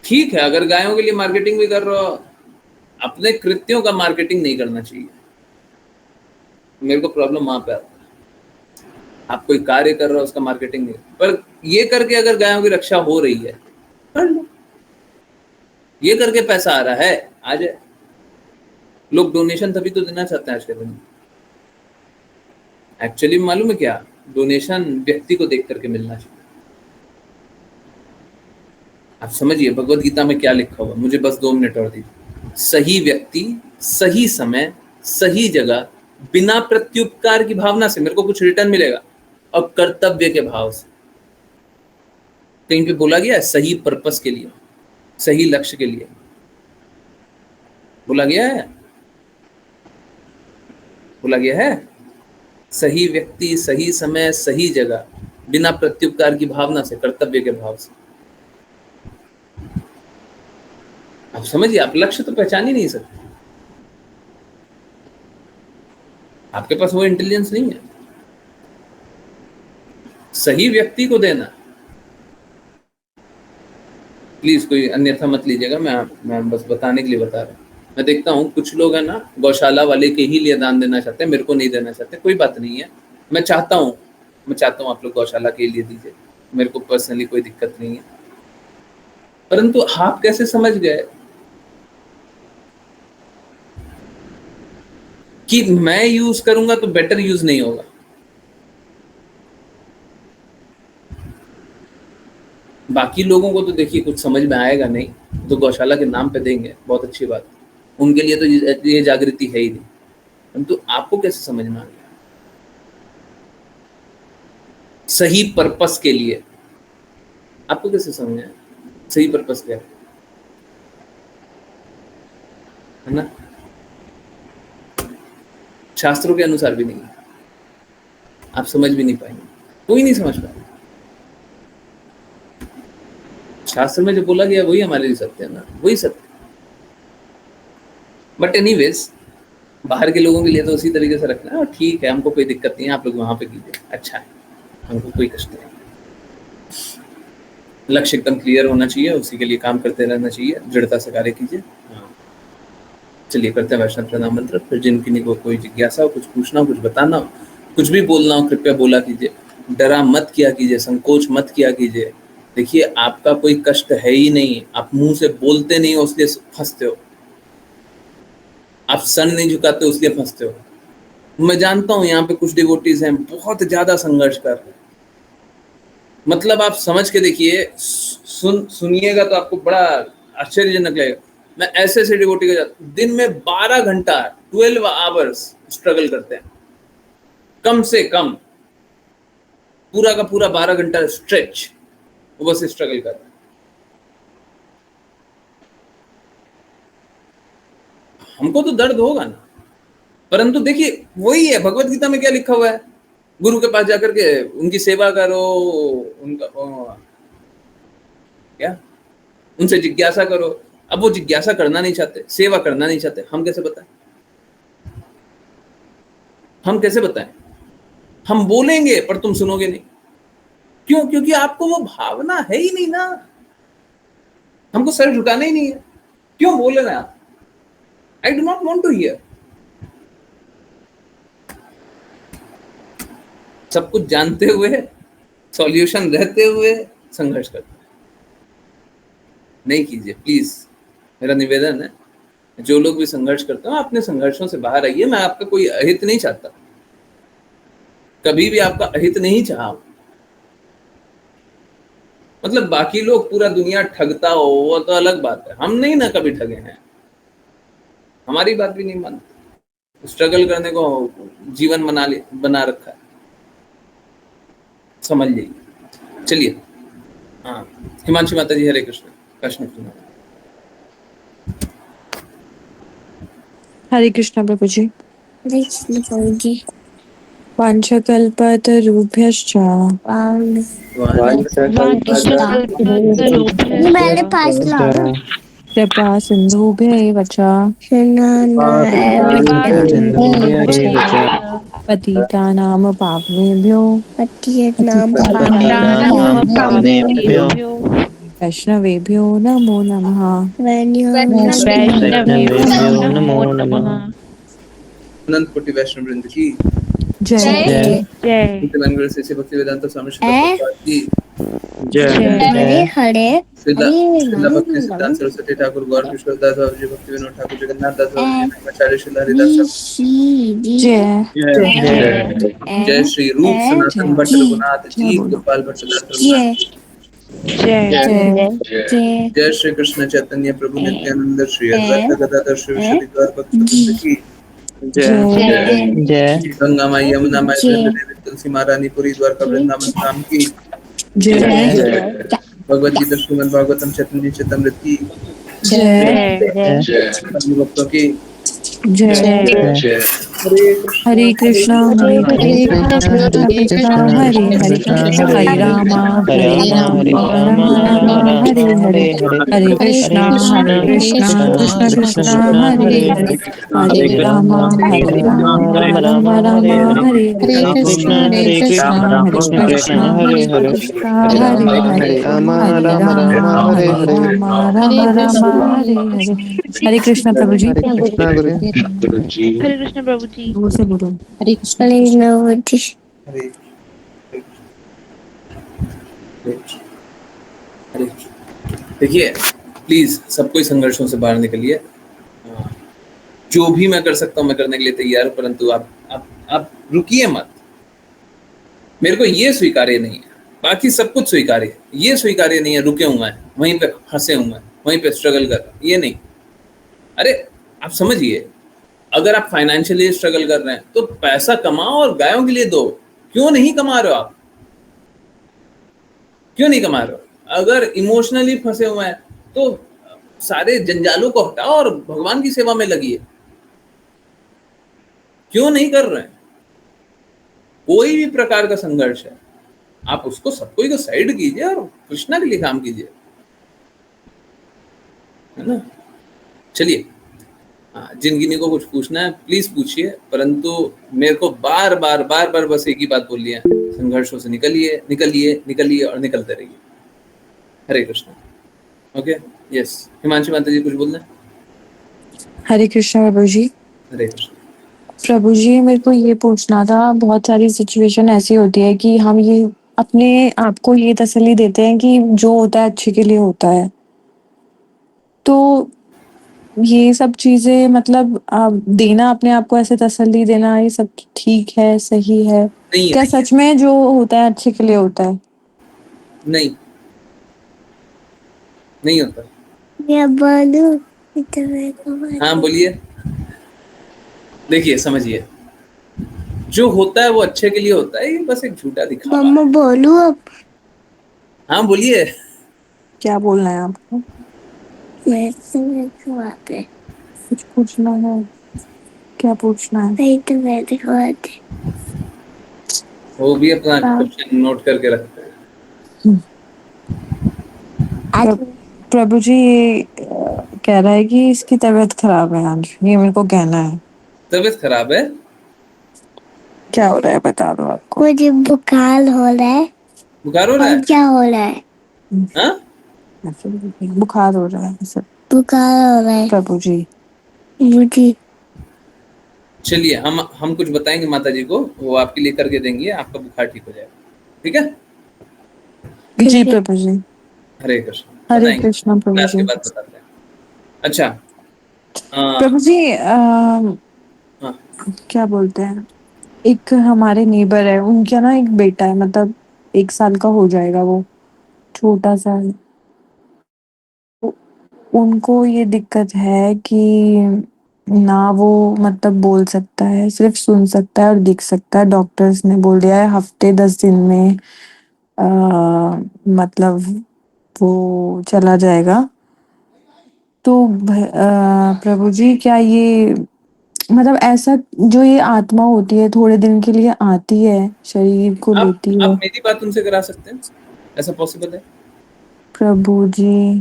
ठीक है, अगर गायों के लिए मार्केटिंग भी कर रहे हो, अपने कृत्यों का मार्केटिंग नहीं करना चाहिए। मेरे को प्रॉब्लम वहां पे आता है। आप कोई कार्य कर रहे हो, उसका मार्केटिंग नहीं, पर ये करके अगर गायों की रक्षा हो रही है, कर लो। ये करके पैसा आ रहा है, आ जाए। लोग डोनेशन तभी तो देना चाहते हैं आज के दिन में। एक्चुअली मालूम है क्या, डोनेशन व्यक्ति को देख करके मिलना चाहिए। आप समझिए भगवत गीता में क्या लिखा हुआ, मुझे बस 2 मिनट और दीजिए। सही व्यक्ति, सही समय, सही जगह, बिना प्रत्युपकार की भावना से, मेरे को कुछ रिटर्न मिलेगा, और कर्तव्य के भाव से। कहीं पे बोला गया है सही पर्पस के लिए, सही लक्ष्य के लिए बोला गया है, बोला गया है सही व्यक्ति, सही समय, सही जगह, बिना प्रत्युपकार की भावना से, कर्तव्य के भाव से। आप समझिए, आप लक्ष्य तो पहचान ही नहीं सकते, आपके पास वो इंटेलिजेंस नहीं है। सही व्यक्ति को देना, प्लीज कोई अन्यथा मत लीजिएगा, मैं बस बताने के लिए बता रहा हूँ। मैं देखता हूँ कुछ लोग है ना, गौशाला वाले के ही लिए दान देना चाहते हैं, मेरे को नहीं देना चाहते, कोई बात नहीं है। मैं चाहता हूँ आप लोग गौशाला के लिए दीजिए, मेरे को पर्सनली कोई दिक्कत नहीं है। परंतु आप कैसे समझ गए कि मैं यूज करूंगा तो बेटर यूज नहीं होगा? बाकी लोगों को तो देखिए कुछ समझ में आएगा नहीं, तो गौशाला के नाम पे देंगे, बहुत अच्छी बात, उनके लिए तो ये जागृति है ही नहीं। परंतु आपको कैसे समझ में आ गया? सही पर्पस के लिए आपको कैसे समझ आया? सही पर्पस क्या है ना? शास्त्रों के अनुसार भी नहीं है, आप समझ भी नहीं पाएंगे, कोई नहीं समझ पाएगा। शास्त्र में जो बोला गया वही हमारे लिए सत्य है ना, वही सत्य। बट एनीवेज, बाहर के लोगों के लिए तो उसी तरीके से रखना है, और ठीक है, हमको कोई दिक्कत नहीं है, आप लोग वहां पे कीजिए, अच्छा है, हमको कोई कष्ट नहीं। लक्ष्य एकदम क्लियर होना चाहिए, उसी के लिए काम करते रहना चाहिए, दृढ़ता से कार्य कीजिए। चलिए करते हैं वैष्णव प्रणाम मंत्र। फिर जिनकी कोई जिज्ञासा हो, कुछ पूछना हो, कुछ बताना हो, कुछ भी बोलना हो, कृपया बोला कीजिए। डरा मत किया कीजिए, संकोच मत किया कीजिए। देखिए, आपका कोई कष्ट है ही नहीं, आप मुंह से बोलते नहीं हो इसलिए फंसते हो, आप सर नहीं झुकाते हो इसलिए फंसते हो। मैं जानता हूं यहाँ पे कुछ डिवोटीज हैं बहुत ज्यादा संघर्ष कर रहे हैं, मतलब आप समझ के देखिए, सुनिएगा तो आपको बड़ा आश्चर्यजनक लगेगा। मैं ऐसे ऐसे डिवोटी के दिन में 12 घंटा 12 आवर्स स्ट्रगल करते हैं, कम से कम पूरा का पूरा 12 घंटा स्ट्रेच वो बस स्ट्रगल कर रहे हैं। हमको तो दर्द होगा ना, परंतु देखिए वही है, भगवत गीता में क्या लिखा हुआ है, गुरु के पास जाकर के उनकी सेवा करो, उनका क्या, उनसे जिज्ञासा करो। अब वो जिज्ञासा करना नहीं चाहते, सेवा करना नहीं चाहते, हम कैसे बताएं? हम कैसे बताएं? हम बोलेंगे पर तुम सुनोगे नहीं, क्यों? क्योंकि आपको वो भावना है ही नहीं ना, हमको सर झुकाना ही नहीं है, क्यों बोल रहे हैं आप? I do not want to hear. सब कुछ जानते हुए, सॉल्यूशन रहते हुए संघर्ष करते हैं। नहीं कीजिए प्लीज, मेरा निवेदन है। जो लोग भी संघर्ष करते हो, अपने संघर्षों से बाहर आइए। मैं आपका कोई अहित नहीं चाहता, कभी भी आपका अहित नहीं चाहा। मतलब बाकी लोग पूरा दुनिया ठगता हो वो तो अलग बात है, हम नहीं ना कभी ठगे हैं, हमारी बात भी नहीं मानते, स्ट्रगल करने को जीवन बना रखा है, समझ लीजिए। चलिए, हाँ, हिमांशु माता जी, हरे कृष्ण। कृष्ण कृष्ण। हरे कृष्णा प्रभु जी। हरे कृष्ण प्रभु जी। वाञ्छकल्पतरुभ्यश्च कृपा सिन्धुभ्य एव च पतितानां पावनेभ्यो वैष्णवेभ्यो नमो नमः। अनंत कोटि वैष्णव वृंद की जय। मंगल से भक्ति वेदांत स्वामी श्रील प्रभुपाद की जय। हरे श्रीला भक्ति सिद्धांत सरस्वती ठाकुर गौर किशोर दास बाबू जी भक्ति विनोद ठाकुर जगन्नाथ दास बाबू जी नगमाचार्य श्रील हरिदास जय। जय श्री रूप सनातन भट्ट रघुनाथ जी गोपाल भट्ट दास रघुनाथ जय श्री कृष्ण चैतन्य प्रभु नित्यानंद श्री अद्वैत गदाधर शिवशरी गौर भक्त वृंद की गंगा माई यमुना माई वृंद देवी तुलसी महारानी पुरी द्वारका वृंदावन धाम की भगवद गीता श्रीमद् भागवतम चैतन्य चैतमृत की भक्तों की हरे कृष्णा हरे कृष्णा हरे हरे हरे रामा राम हरे हरे हरे कृष्णा कृष्णा कृष्णा हरे हरे हरे रामा राम हरे हरे कृष्णा कृष्णा कृष्णा हरे हरे हरे राम हरे हरे हरे कृष्णा प्रभु जी। हरे कृष्ण प्रभु जी। दूर से बोलो। हरे कृष्ण प्रभु जी। हरे हरे देखिए प्लीज सब कोई संघर्षों से बाहर निकलिए। जो भी मैं कर सकता हूँ मैं करने के लिए तैयार हूँ, परंतु आप रुकिए मत। मेरे को ये स्वीकार्य नहीं है, बाकी सब कुछ स्वीकार्य है, ये स्वीकार्य नहीं है रुके हुए हैं वहीं पे फंसे हुए हैं वहीं पे स्ट्रगल कर रहे हैं, ये नहीं। अरे आप समझिए, अगर आप फाइनेंशियली स्ट्रगल कर रहे हैं तो पैसा कमाओ और गायों के लिए दो। क्यों नहीं कमा रहे हो आप? क्यों नहीं कमा रहे हो? अगर इमोशनली फंसे हुए हैं तो सारे जंजालों को हटाओ और भगवान की सेवा में लगिए। क्यों नहीं कर रहे हैं? कोई भी प्रकार का संघर्ष है, आप उसको सबको को साइड कीजिए और कृष्णा के लिए काम कीजिए, है ना। चलिए, जिन को कुछ पूछना है प्लीज पूछिए, परंतु मेरे को बार बार बस एक ही बात बोली है, संघर्षों से निकलिए निकलिए निकलिए और निकलते रहिए। हरे कृष्णा। ओके, यस, हिमांशु माता जी कुछ बोलना है? हरे कृष्णा प्रभु जी। हरे कृष्ण प्रभु जी, मेरे को ये पूछना था, बहुत सारी सिचुएशन ऐसी होती है कि हम ये अपने आप को ये तसल्ली देते हैं कि जो होता है अच्छे के लिए होता है, तो ये सब चीजें मतलब देना अपने आप को, ऐसे तसल्ली देना, ये सब ठीक है, सही है? क्या सच में जो होता है अच्छे के लिए होता है? नहीं होता। हाँ बोलिए। देखिए समझिए, जो होता है वो अच्छे के लिए होता है, ये बस एक झूठा दिखावा। मम्मा बोलूं अब? हाँ बोलिए। क्या बोलना है आपको? कुछ पूछना है? क्या पूछना है? नहीं तो मैं दिखवाती। वो भी अपना क्वेश्चन नोट करके रखते हैं। प्रभु जी ये कह रहा है कि इसकी तबीयत खराब है आज, ये मेरे को कहना है। तबीयत खराब है? क्या हो रहा है बता दो आपको। मुझे बुखार हो रहा है। बुखार हो रहा है? क्या हो रहा है? हाँ? बुखार हो रहा है सर। बुखार हो रहा है प्रभु जी। मुझे। चलिए, हम कुछ बताएंगे माता जी को, वो आपके लिए करके देंगे, आपका बुखार ठीक हो जाएगा। ठीक है जी प्रभु जी। हरे कृष्ण। हरे कृष्ण प्रभु जी। आपके बात बताते हैं। अच्छा प्रभु जी, क्या बोलते हैं, एक हमारे नेबर है, उनका ना एक बेटा है, मतलब 1 साल का हो जाएगा, वो छोटा सा है। उनको ये दिक्कत है कि ना वो मतलब बोल सकता है, सिर्फ सुन सकता है और दिख सकता है। डॉक्टर्स ने बोल दिया है हफ्ते 10 दिन में मतलब वो चला जाएगा। तो प्रभु जी, क्या ये मतलब ऐसा जो ये आत्मा होती है थोड़े दिन के लिए आती है, शरीर को लेती है। आप मेरी बात उनसे करा सकते हैं, ऐसा पॉसिबल है? प्रभु जी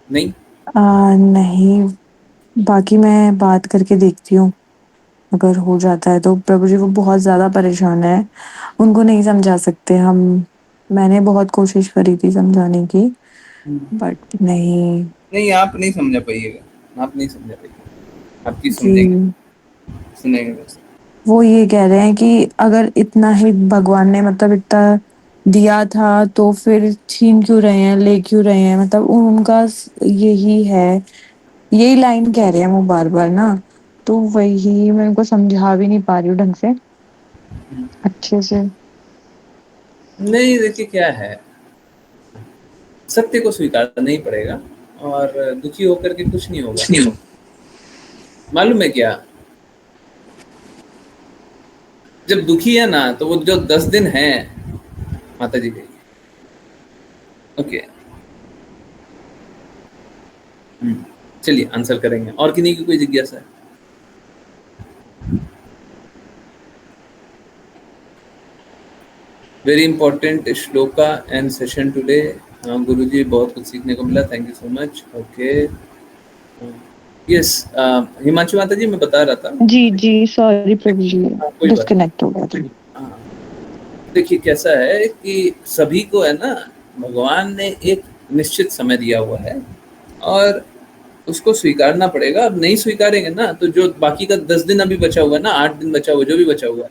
नहीं। नहीं, बाकी मैं बात करके देखती हूँ, अगर हो जाता है तो। प्रभु जी वो बहुत ज़्यादा परेशान है, उनको नहीं समझा सकते हम। मैंने बहुत कोशिश करी थी समझाने की, बट नहीं। नहीं, आप नहीं समझा पाइएगा, आप नहीं समझा पाइएगा, आपकी जी समझेंगे, सुनेंगे बस। वो ये कह रहे हैं कि अगर इतना ही भगवान ने मतलब इतना दिया था तो फिर छीन क्यों रहे हैं, ले क्यों रहे हैं, मतलब उनका यही है, यही लाइन कह रहे हैं वो बार बार ना। तो वही मैं उनको समझा भी नहीं पा रही हूँ ढंग से, अच्छे से। नहीं, देखिए क्या है, सत्य को स्वीकारना ही पड़ेगा, और दुखी होकर के कुछ नहीं होगा। मालूम है क्या, जब दुखी है ना तो वो जो 10 दिन है, माता जी गई। ओके, चलिए आंसर करेंगे, और किन्हीं की कोई जिज्ञासा है? Very important shloka and session today. हाँ गुरुजी, बहुत कुछ सीखने को मिला, thank you so much. Okay, yes, Himanshu माता जी मैं बता रहा था। जी जी सॉरी प्रभु जी, हाँ, कोई बात डिस्कनेक्ट हो गया था। हाँ, देखिए कैसा है कि सभी को है ना, भगवान ने एक निश्चित समय दिया हुआ है और उसको स्वीकारना पड़ेगा। अब नहीं स्वीकारेंगे ना तो जो बाकी का 10 दिन अभी बचा हुआ है ना, 8 दिन बचा हुआ, जो भी बचा हुआ है,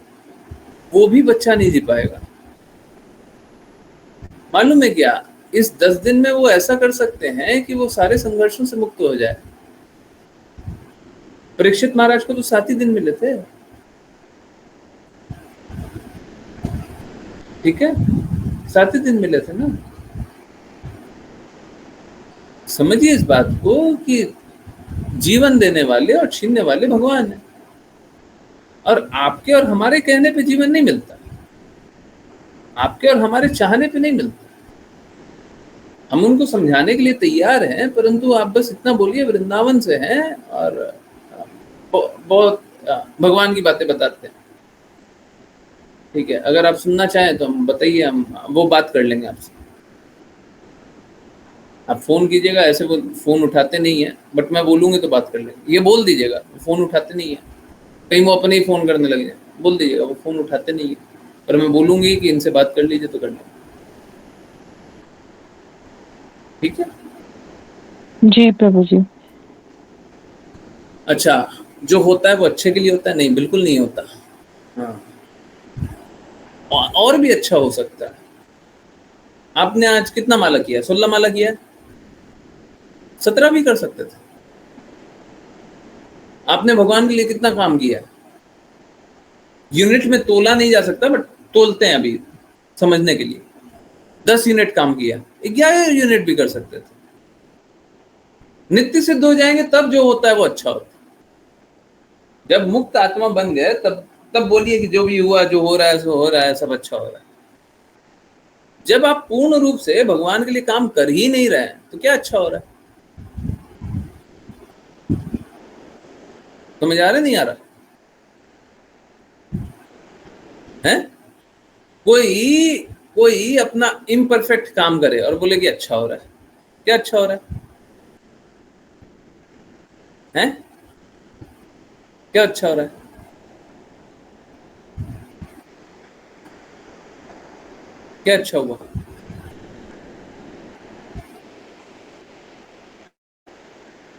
वो भी बच्चा नहीं जी पाएगा। मालूम है क्या, इस 10 दिन में वो ऐसा कर सकते हैं कि वो सारे संघर्षों से मुक्त हो जाए। परीक्षित महाराज को तो 7 ही दिन मिले थे, ठीक है, 7 ही दिन मिले थे ना। समझिए इस बात को कि जीवन देने वाले और छीनने वाले भगवान है, और आपके और हमारे कहने पे जीवन नहीं मिलता, आपके और हमारे चाहने पे नहीं मिलता। हम उनको समझाने के लिए तैयार हैं, परंतु आप बस इतना बोलिए वृंदावन से हैं और बहुत भगवान की बातें बताते हैं, ठीक है। अगर आप सुनना चाहें तो हम बताइए, हम वो बात कर लेंगे आपसे। आप फोन कीजिएगा, ऐसे वो फोन उठाते नहीं है, बट मैं बोलूंगी तो बात कर लेंगे। ये बोल दीजिएगा, फोन उठाते नहीं है, कहीं वो अपने ही फोन करने लग जाए, बोल दीजिएगा वो फोन उठाते नहीं है, पर मैं बोलूंगी कि इनसे बात कर लीजिए तो कर लेंगे, ठीक है। जी प्रभु जी। अच्छा, जो होता है वो अच्छे के लिए होता है? नहीं, बिल्कुल नहीं होता। हाँ, और भी अच्छा हो सकता है। आपने आज कितना माला किया? 16 माला किया, 17 भी कर सकते थे। आपने भगवान के लिए कितना काम किया? यूनिट में तोला नहीं जा सकता, बट तोलते हैं अभी समझने के लिए। 10 यूनिट काम किया, 11 यूनिट भी कर सकते थे। नित्य सिद्ध हो जाएंगे तब जो होता है वो अच्छा होता है। जब मुक्त आत्मा बन गए तब तब बोलिए कि जो भी हुआ, जो हो रहा है सो हो रहा है, सब अच्छा हो रहा है। जब आप पूर्ण रूप से भगवान के लिए काम कर ही नहीं रहे हैं तो क्या अच्छा हो रहा है? समझ आ रहा नहीं आ रहा है? कोई कोई अपना इम्परफेक्ट काम करे और बोले कि अच्छा हो रहा है, क्या अच्छा हो रहा है? हैं? क्या अच्छा हो रहा है? क्या अच्छा हुआ?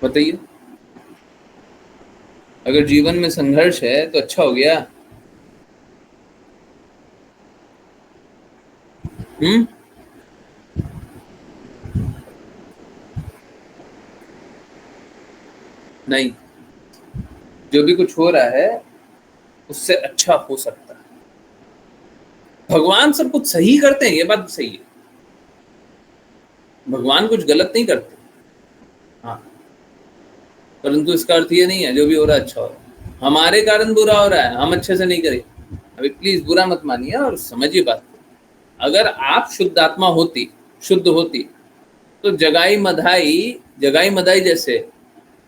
बताइए। अगर जीवन में संघर्ष है तो अच्छा हो गया? हम्म, नहीं, जो भी कुछ हो रहा है उससे अच्छा हो सकता है। भगवान सब कुछ सही करते हैं, ये बात सही है, भगवान कुछ गलत नहीं करते। हाँ, परंतु इसका अर्थ ये नहीं है जो भी हो रहा है अच्छा हो रहा है। हमारे कारण बुरा हो रहा है, हम अच्छे से नहीं करें। अभी प्लीज बुरा मत मानिए और समझिए बात को। अगर आप शुद्ध आत्मा होती, शुद्ध होती, तो जगाई मधाई जैसे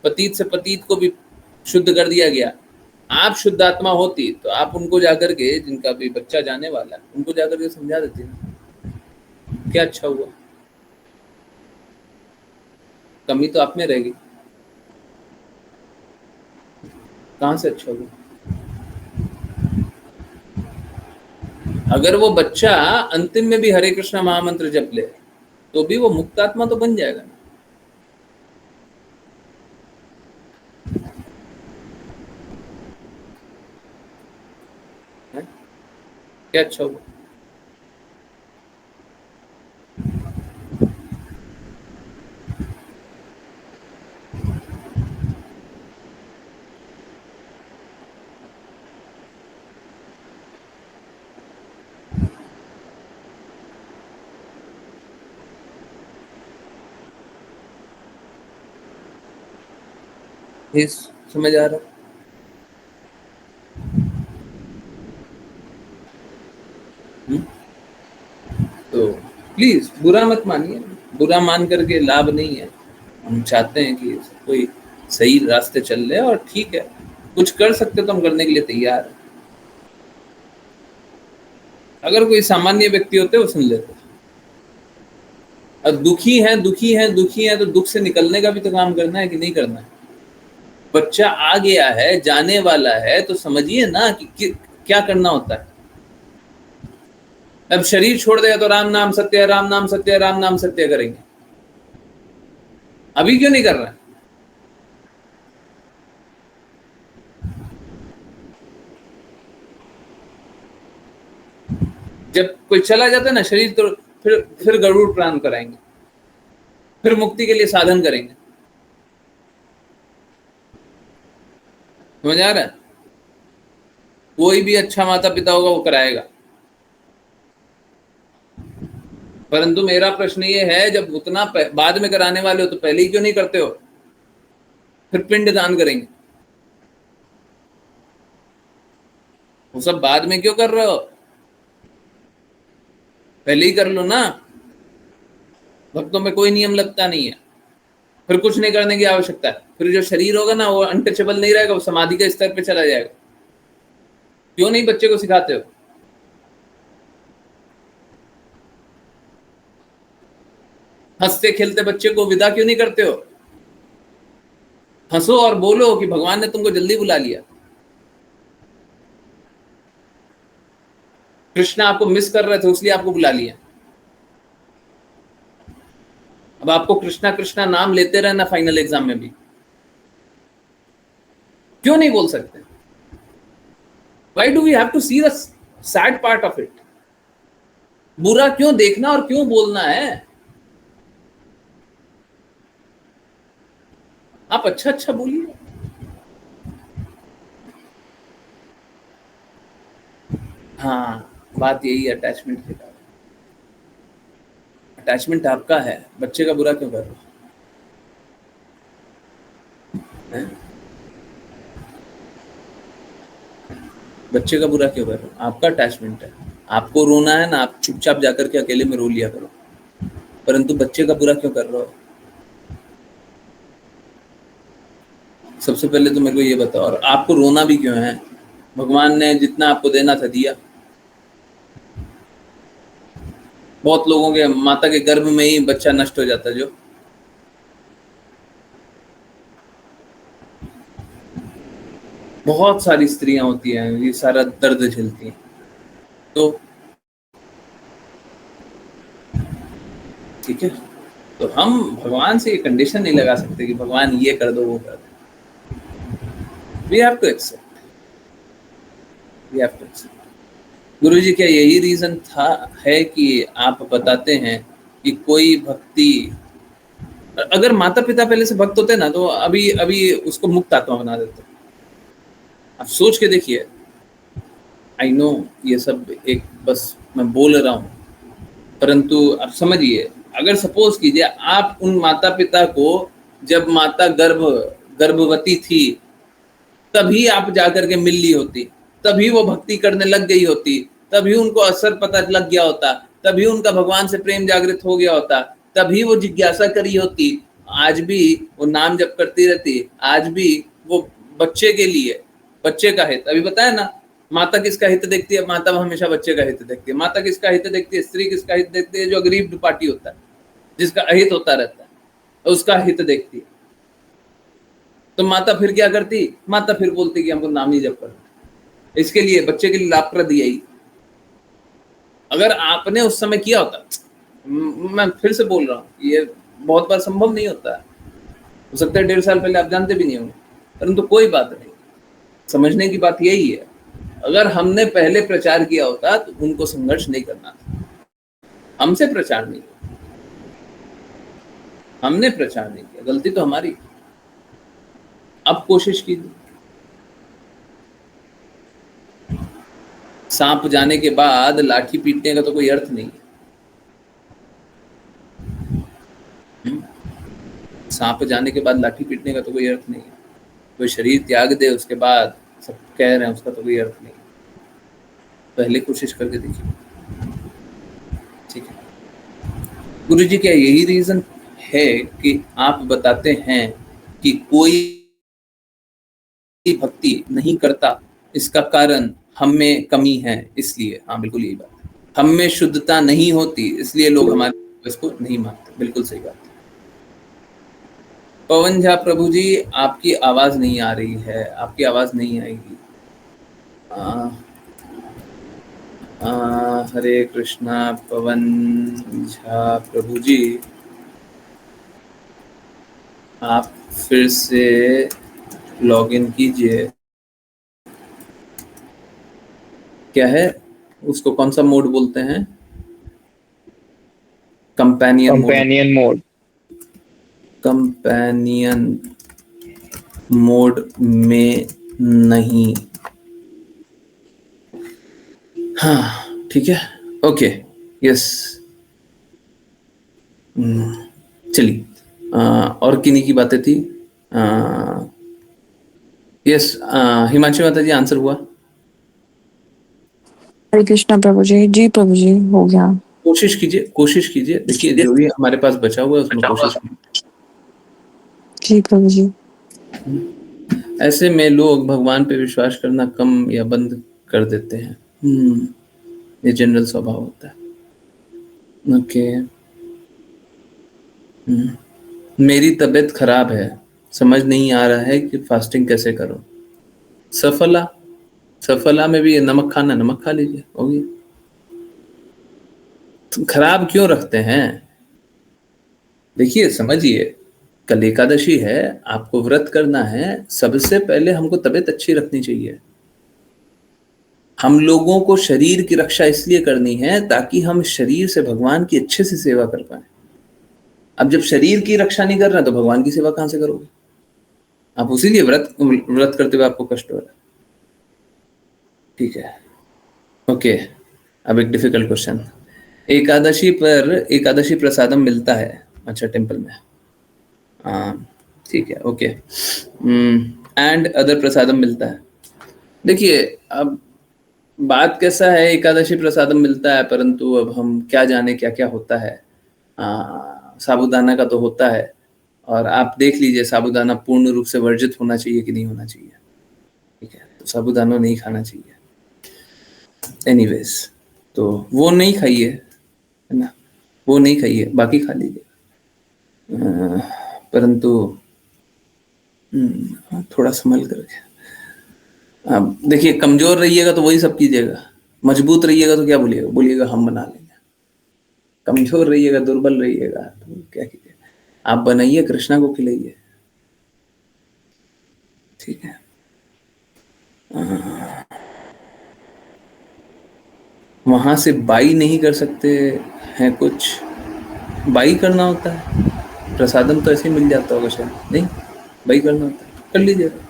पतीत से पतीत को भी शुद्ध कर दिया गया, आप शुद्ध आत्मा होती तो आप उनको जाकर के, जिनका भी बच्चा जाने वाला है, उनको जाकर के समझा देती ना, क्या अच्छा हुआ। कमी तो आप में रहेगी, कहां से अच्छा हुआ। अगर वो बच्चा अंतिम में भी हरे कृष्णा महामंत्र जप ले तो भी वो मुक्त आत्मा तो बन जाएगा ना। है? क्या अच्छा हुआ। ये समझ आ रहा। तो प्लीज बुरा मत मानिए, बुरा मान करके लाभ नहीं है। हम चाहते हैं कि कोई सही रास्ते चल रहे और ठीक है, कुछ कर सकते तो हम करने के लिए तैयार हैं। अगर कोई सामान्य व्यक्ति होते वो सुन लेते, और दुखी है दुखी है दुखी है तो दुख से निकलने का भी तो काम करना है कि नहीं करना है। बच्चा आ गया है, जाने वाला है, तो समझिए ना कि क्या करना होता है। अब शरीर छोड़ देगा तो राम नाम सत्य है, राम नाम सत्य है, राम नाम सत्य करेंगे। अभी क्यों नहीं कर रहा है? जब कोई चला जाता है ना शरीर, तो फिर गरुड़ प्राण कराएंगे, फिर मुक्ति के लिए साधन करेंगे। समझ आ रहा है? कोई भी अच्छा माता पिता होगा वो कराएगा। परंतु मेरा प्रश्न ये है, जब उतना बाद में कराने वाले हो तो पहले ही क्यों नहीं करते हो? फिर पिंड दान करेंगे, वो सब बाद में क्यों कर रहे हो? पहले ही कर लो ना। भक्तों में कोई नियम लगता नहीं है, फिर कुछ नहीं करने की आवश्यकता है। फिर जो शरीर होगा ना वो अनटचेबल नहीं रहेगा, वो समाधि के स्तर पे चला जाएगा। क्यों नहीं बच्चे को सिखाते हो? हंसते खेलते बच्चे को विदा क्यों नहीं करते हो? हंसो और बोलो कि भगवान ने तुमको जल्दी बुला लिया। कृष्ण आपको मिस कर रहे थे इसलिए आपको बुला लिया। अब आपको कृष्णा कृष्णा नाम लेते रहना फाइनल एग्जाम में भी। क्यों नहीं बोल सकते? Why do we have to see the sad part of it? बुरा क्यों देखना और क्यों बोलना है? आप अच्छा अच्छा बोलिए। हाँ, बात यही है अटैचमेंट के कारण। अटैचमेंट आपका है, बच्चे का बुरा क्यों कर रहे हो? बच्चे का बुरा क्यों कर रहे हो? आपका अटैचमेंट है, आपको रोना है ना, आप चुपचाप जाकर के अकेले में रो लिया करो। परंतु बच्चे का बुरा क्यों कर रहे हो? सबसे पहले तो मेरे को ये बताओ, और आपको रोना भी क्यों है? भगवान ने जितना आपको देना था दिया। बहुत लोगों के माता के गर्भ में ही बच्चा नष्ट हो जाता, जो बहुत सारी स्त्रियां होती हैं ये सारा दर्द झेलती हैं। तो ठीक है, तो हम भगवान से ये कंडीशन नहीं लगा सकते कि भगवान ये कर दो वो कर दो। We have to accept. We have to accept. गुरु जी, क्या यही रीजन है कि आप बताते हैं कि कोई भक्ति, अगर माता पिता पहले से भक्त होते ना तो अभी अभी उसको मुक्त आत्मा बना देते। आप सोच के देखिए। आई नो ये सब एक बस मैं बोल रहा हूँ, परंतु आप समझिए, अगर सपोज कीजिए आप उन माता पिता को जब माता गर्भवती थी तभी आप जाकर के मिल ली होती, तभी वो भक्ति करने लग गई होती, तभी उनको असर पता लग गया होता, तभी उनका भगवान से प्रेम जागृत हो गया होता, तभी वो जिज्ञासा करी होती, आज भी वो नाम जप करती रहती, आज भी वो बच्चे के लिए बच्चे का हित, अभी बताया ना, माता किसका हित देखती है? माता हमेशा बच्चे का हित देखती है। माता किसका हित देखती है? स्त्री किसका हित देखती है? जो अग्रीव्ड पार्टी होता है, जिसका अहित होता रहता है, उसका हित देखती है। तो माता फिर क्या करती? माता फिर बोलती कि हमको नाम ही जप करना, इसके लिए बच्चे के लिए लाभप्रद यही। अगर आपने उस समय किया होता, मैं फिर से बोल रहा हूँ, ये बहुत बार संभव नहीं होता है, हो सकता है 1.5 साल पहले आप जानते भी नहीं होंगे, परंतु कोई बात नहीं, समझने की बात यही है, अगर हमने पहले प्रचार किया होता तो उनको संघर्ष नहीं करना था। हमसे प्रचार नहीं किया, हमने प्रचार नहीं किया, गलती तो हमारी। अब कोशिश कीजिए, सांप जाने के बाद लाठी पीटने का तो कोई अर्थ नहीं है। सांप जाने के बाद लाठी पीटने का तो कोई अर्थ नहीं है। कोई शरीर त्याग दे उसके बाद सब कह रहे हैं, उसका तो कोई अर्थ नहीं है। पहले कोशिश करके देखिए, ठीक है। गुरु जी, क्या यही रीजन है कि आप बताते हैं कि कोई भक्ति नहीं करता, इसका कारण हम में कमी है इसलिए? हाँ, बिल्कुल यही बात है। हम में शुद्धता नहीं होती इसलिए लोग हमारे इसको नहीं मानते, बिल्कुल सही बात है। पवन झा प्रभु जी, आपकी आवाज नहीं आ रही है, आपकी आवाज नहीं आएगी। हरे कृष्णा पवन झा प्रभु जी, आप फिर से लॉगिन कीजिए। क्या है उसको, कौन सा मोड बोलते हैं? Companion mode. कंपेनियन मोड में नहीं। हाँ, ठीक है, ओके, यस। चलिए, और किन्हीं की बातें थी? यस, हिमांशु माता जी, आंसर हुआ? हरे कृष्णा प्रभु जी। जी प्रभु जी, हो गया। कोशिश कीजिए, कोशिश कीजिए, देखिए जो भी हमारे पास बचा हुआ है उसमें कोशिश कीजिए। जी प्रभु जी। ऐसे में लोग भगवान पे विश्वास करना कम या बंद कर देते हैं। ये जनरल स्वभाव होता है। ओके। मेरी तबीयत खराब है, समझ नहीं आ रहा है कि फास्टिंग कैसे करूं। सफला में भी नमक खाना, नमक खा लीजिए, हो गया। तो खराब क्यों रखते हैं? देखिए, समझिए, कल एकादशी है, आपको व्रत करना है, सबसे पहले हमको तबीयत अच्छी रखनी चाहिए। हम लोगों को शरीर की रक्षा इसलिए करनी है ताकि हम शरीर से भगवान की अच्छे से सेवा कर पाए। अब जब शरीर की रक्षा नहीं कर रहे तो भगवान की सेवा कहां से करोगे आप? उसीलिए व्रत करते हुए आपको कष्ट हो रहा है, ठीक है। ओके, अब एक डिफिकल्ट क्वेश्चन। एकादशी प्रसादम मिलता है, अच्छा, टेम्पल में, ठीक है, ओके। एंड अदर प्रसादम मिलता है। देखिए, अब बात कैसा है, एकादशी प्रसादम मिलता है, परंतु अब हम क्या जाने क्या क्या होता है। साबूदाना का तो होता है, और आप देख लीजिए साबूदाना पूर्ण रूप से वर्जित होना चाहिए कि नहीं होना चाहिए, ठीक है। तो साबूदाना नहीं खाना चाहिए। एनीवेज, तो वो नहीं खाइए, है ना, वो नहीं खाइए, बाकी खा लीजिए। परंतु थोड़ा संभल करके। अब देखिए, कमजोर रहिएगा तो वही सब कीजिएगा, मजबूत रहिएगा तो क्या बोलिएगा? बोलिएगा हम बना लेंगे। कमजोर रहिएगा, दुर्बल रहिएगा तो क्या कीजिएगा? आप बनाइए, कृष्णा को खिलाइए, ठीक है। वहां से बाई नहीं कर सकते हैं, कुछ बाई करना होता है। प्रसादम तो ऐसे ही मिल जाता होगा शायद, नहीं? बाई करना होता है, कर लीजिएगा।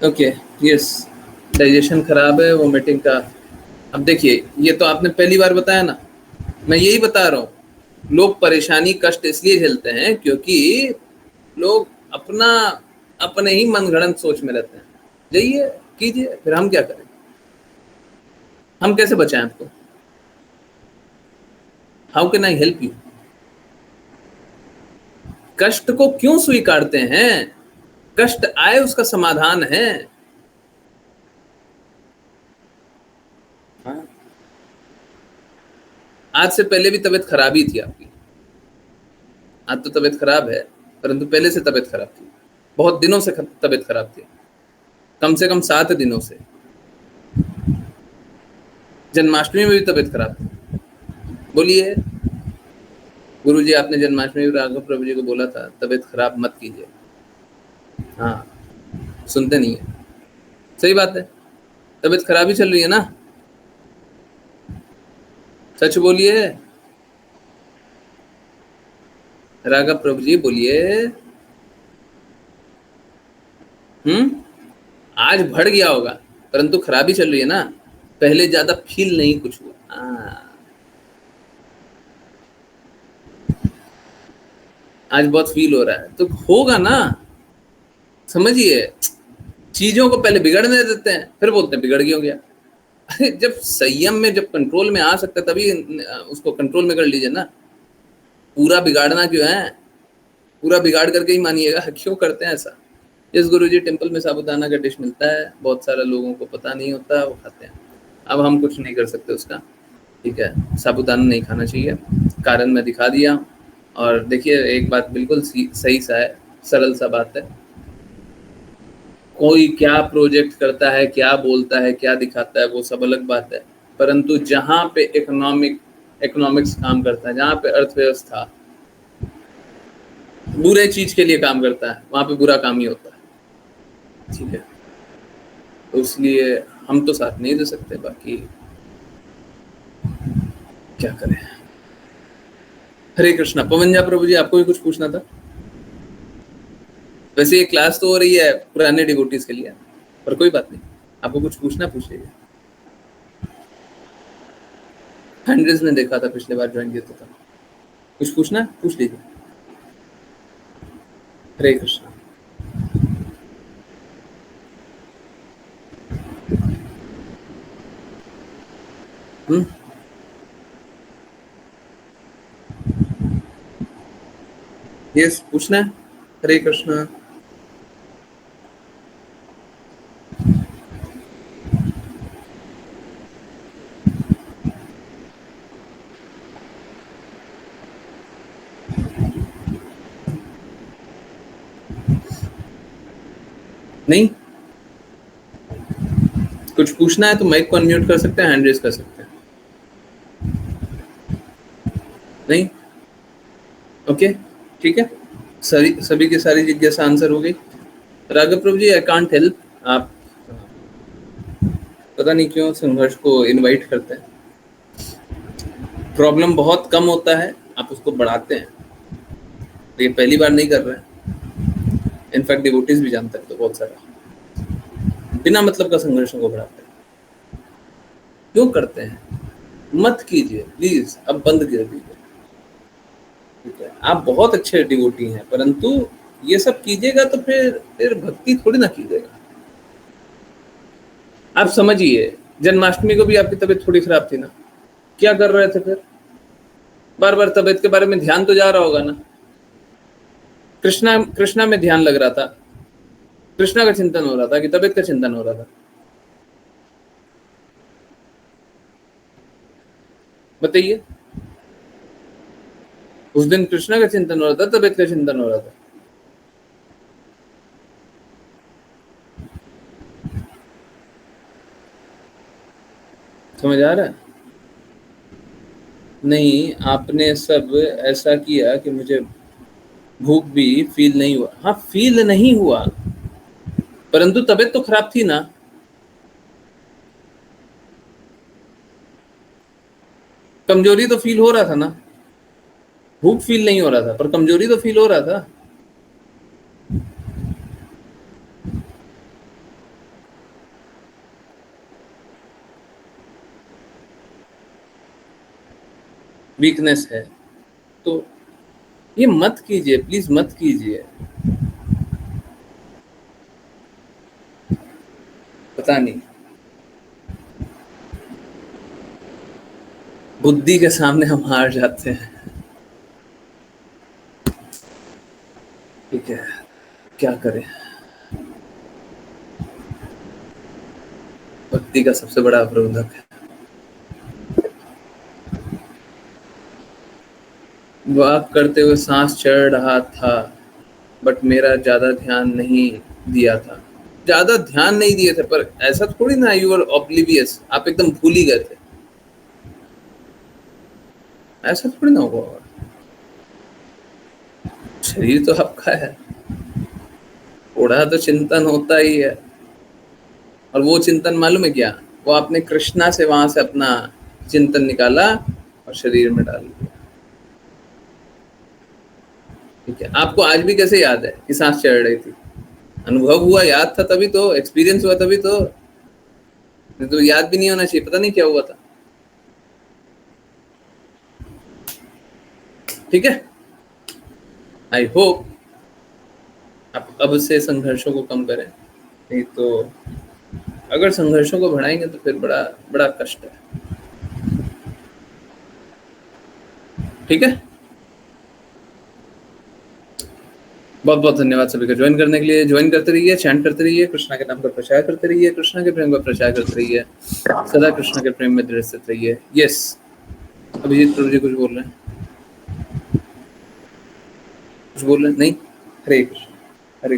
ओके, यस, डाइजेशन खराब है, वोमिटिंग का। अब देखिए, ये तो आपने पहली बार बताया ना, मैं यही बता रहा हूँ, लोग परेशानी कष्ट इसलिए झेलते हैं क्योंकि लोग अपने ही मनगढ़ंत सोच में रहते हैं। जाइए, कीजिए, फिर हम क्या करें? हम कैसे बचाएं आपको? How can I help you? कष्ट को क्यों स्वीकारते हैं? कष्ट आए उसका समाधान है। हाँ? आज से पहले भी तबीयत खराब ही थी आपकी। आज तो तबीयत खराब है, परंतु पहले से तबीयत खराब थी, बहुत दिनों से तबीयत खराब थी, कम से कम 7 दिनों से। जन्माष्टमी में भी तबीयत खराब थी। बोलिए, गुरुजी आपने जन्माष्टमी में राघव प्रभु जी को बोला था तबीयत खराब मत कीजिए। हाँ, सुनते नहीं है। सही बात है, तबीयत खराब ही चल रही है ना। सच बोलिए राघव प्रभु जी, बोलिए। आज बढ़ गया होगा, परंतु खराबी चल रही है ना। पहले ज्यादा फील नहीं कुछ हुआ। आज बहुत फील हो रहा है, तो होगा ना। समझिए, चीजों को पहले बिगड़ने देते हैं, फिर बोलते हैं बिगड़ गया हो गया। अरे जब संयम में, जब कंट्रोल में आ सकता है तभी उसको कंट्रोल में कर लीजिए ना। पूरा बिगाड़ना क्यों है? पूरा बिगाड़ करके ही मानिएगा। क्यों करते हैं ऐसा? इस गुरुजी टेम्पल में साबूदाना का डिश मिलता है, बहुत सारे लोगों को पता नहीं होता, वो खाते हैं। अब हम कुछ नहीं कर सकते उसका, ठीक है। साबूदाना नहीं खाना चाहिए, कारण मैं दिखा दिया। और देखिए, एक बात बिल्कुल सही सा है, सरल सा बात है। कोई क्या प्रोजेक्ट करता है, क्या बोलता है, क्या दिखाता है, वो सब अलग बात है, परंतु जहां पे इकोनॉमिक्स काम करता है, जहां पे अर्थव्यवस्था बुरे चीज के लिए काम करता है, वहां पे बुरा काम ही होता है, ठीक है। तो इसलिए हम तो साथ नहीं दे सकते, बाकी क्या करें। हरे कृष्णा। पवनजा प्रभु जी, आपको भी कुछ पूछना था? वैसे ये क्लास तो हो रही है पुराने डिवोटीज के लिए, पर कोई बात नहीं, आपको कुछ पूछना पूछ लीजिए। हंड्रेड्स ने देखा था पिछले बार ज्वाइन किया था। कुछ पूछना पूछ लीजिए। हरे कृष्णा। यस, पूछना है। हरे कृष्णा। नहीं, कुछ पूछना है तो माइक को अनम्यूट कर सकते हैं, हैंड रेज कर सकते हैं। नहीं, ओके, ठीक है। सभी की सारी जिज्ञासा आंसर हो गई। राघव प्रभु जी, आई कांट हेल्प। आप पता नहीं क्यों संघर्ष को इनवाइट करते हैं। प्रॉब्लम बहुत कम होता है, आप उसको बढ़ाते हैं। ये पहली बार नहीं कर रहे हैं, इनफैक्ट डिवोटीज भी जानते हैं, तो बहुत सारा बिना मतलब का संघर्षों को बढ़ाते हैं। क्यों करते हैं? मत कीजिए प्लीज, अब बंद कर दीजिए, ठीक है। आप बहुत अच्छे डिवोटी हैं, परंतु ये सब कीजिएगा तो फिर भक्ति थोड़ी ना कीजिएगा। आप समझिए, जन्माष्टमी को भी आपकी तबीयत थोड़ी खराब थी ना, क्या कर रहे थे फिर? बार बार तबीयत के बारे में ध्यान तो जा रहा होगा ना। कृष्णा में ध्यान लग रहा था, कृष्णा का चिंतन हो रहा था कि तबीयत का चिंतन हो रहा था? बताइए। उस दिन कृष्णा का चिंतन हो रहा था, तबीयत का चिंतन हो रहा था? समझ आ रहा है? नहीं, आपने सब ऐसा किया कि मुझे भूख भी फील नहीं हुआ। हाँ, फील नहीं हुआ, परंतु तबीयत तो खराब थी ना। कमजोरी तो फील हो रहा था ना। भूख फील नहीं हो रहा था, पर कमजोरी तो फील हो रहा था। वीकनेस है, तो ये मत कीजिए प्लीज, मत कीजिए। पता नहीं, बुद्धि के सामने हम हार जाते हैं। ठीक है, क्या करें? भक्ति का सबसे बड़ा अवरोधक है। वॉक करते हुए सांस चढ़ रहा था, बट मेरा ज्यादा ध्यान नहीं दिया था। ज्यादा ध्यान नहीं दिए थे, पर ऐसा थोड़ी ना यू आर ऑब्लिवियस, आप एकदम भूल ही गए थे, ऐसा थोड़ी ना होगा। शरीर तो आपका है, थोड़ा तो चिंतन होता ही है। और वो चिंतन मालूम है क्या? वो आपने कृष्णा से वहां से अपना चिंतन निकाला और शरीर में डाल दिया। ठीक है, आपको आज भी कैसे याद है कि सांस चढ़ रही थी? अनुभव हुआ, याद था तभी तो, एक्सपीरियंस हुआ तभी तो। नहीं तो याद भी नहीं होना चाहिए, पता नहीं क्या हुआ था। ठीक है, आई होप आप अब से संघर्षों को कम करें, नहीं तो अगर संघर्षों को बढ़ाएंगे तो फिर बड़ा बड़ा कष्ट है। ठीक है, बहुत बहुत धन्यवाद सभी का ज्वाइन करने के लिए। ज्वाइन करते रहिए, चैंट करते रहिए, कृष्णा के नाम का प्रचार करते रहिए, कृष्णा के प्रेम का प्रचार करते रहिए, सदा कृष्णा के प्रेम में दृढ़ स्थित रहिए। यस, अभिजीत प्रभु जी कुछ बोल रहे हैं? कुछ बोल रहे हैं? नहीं, हरे कृष्ण। हरे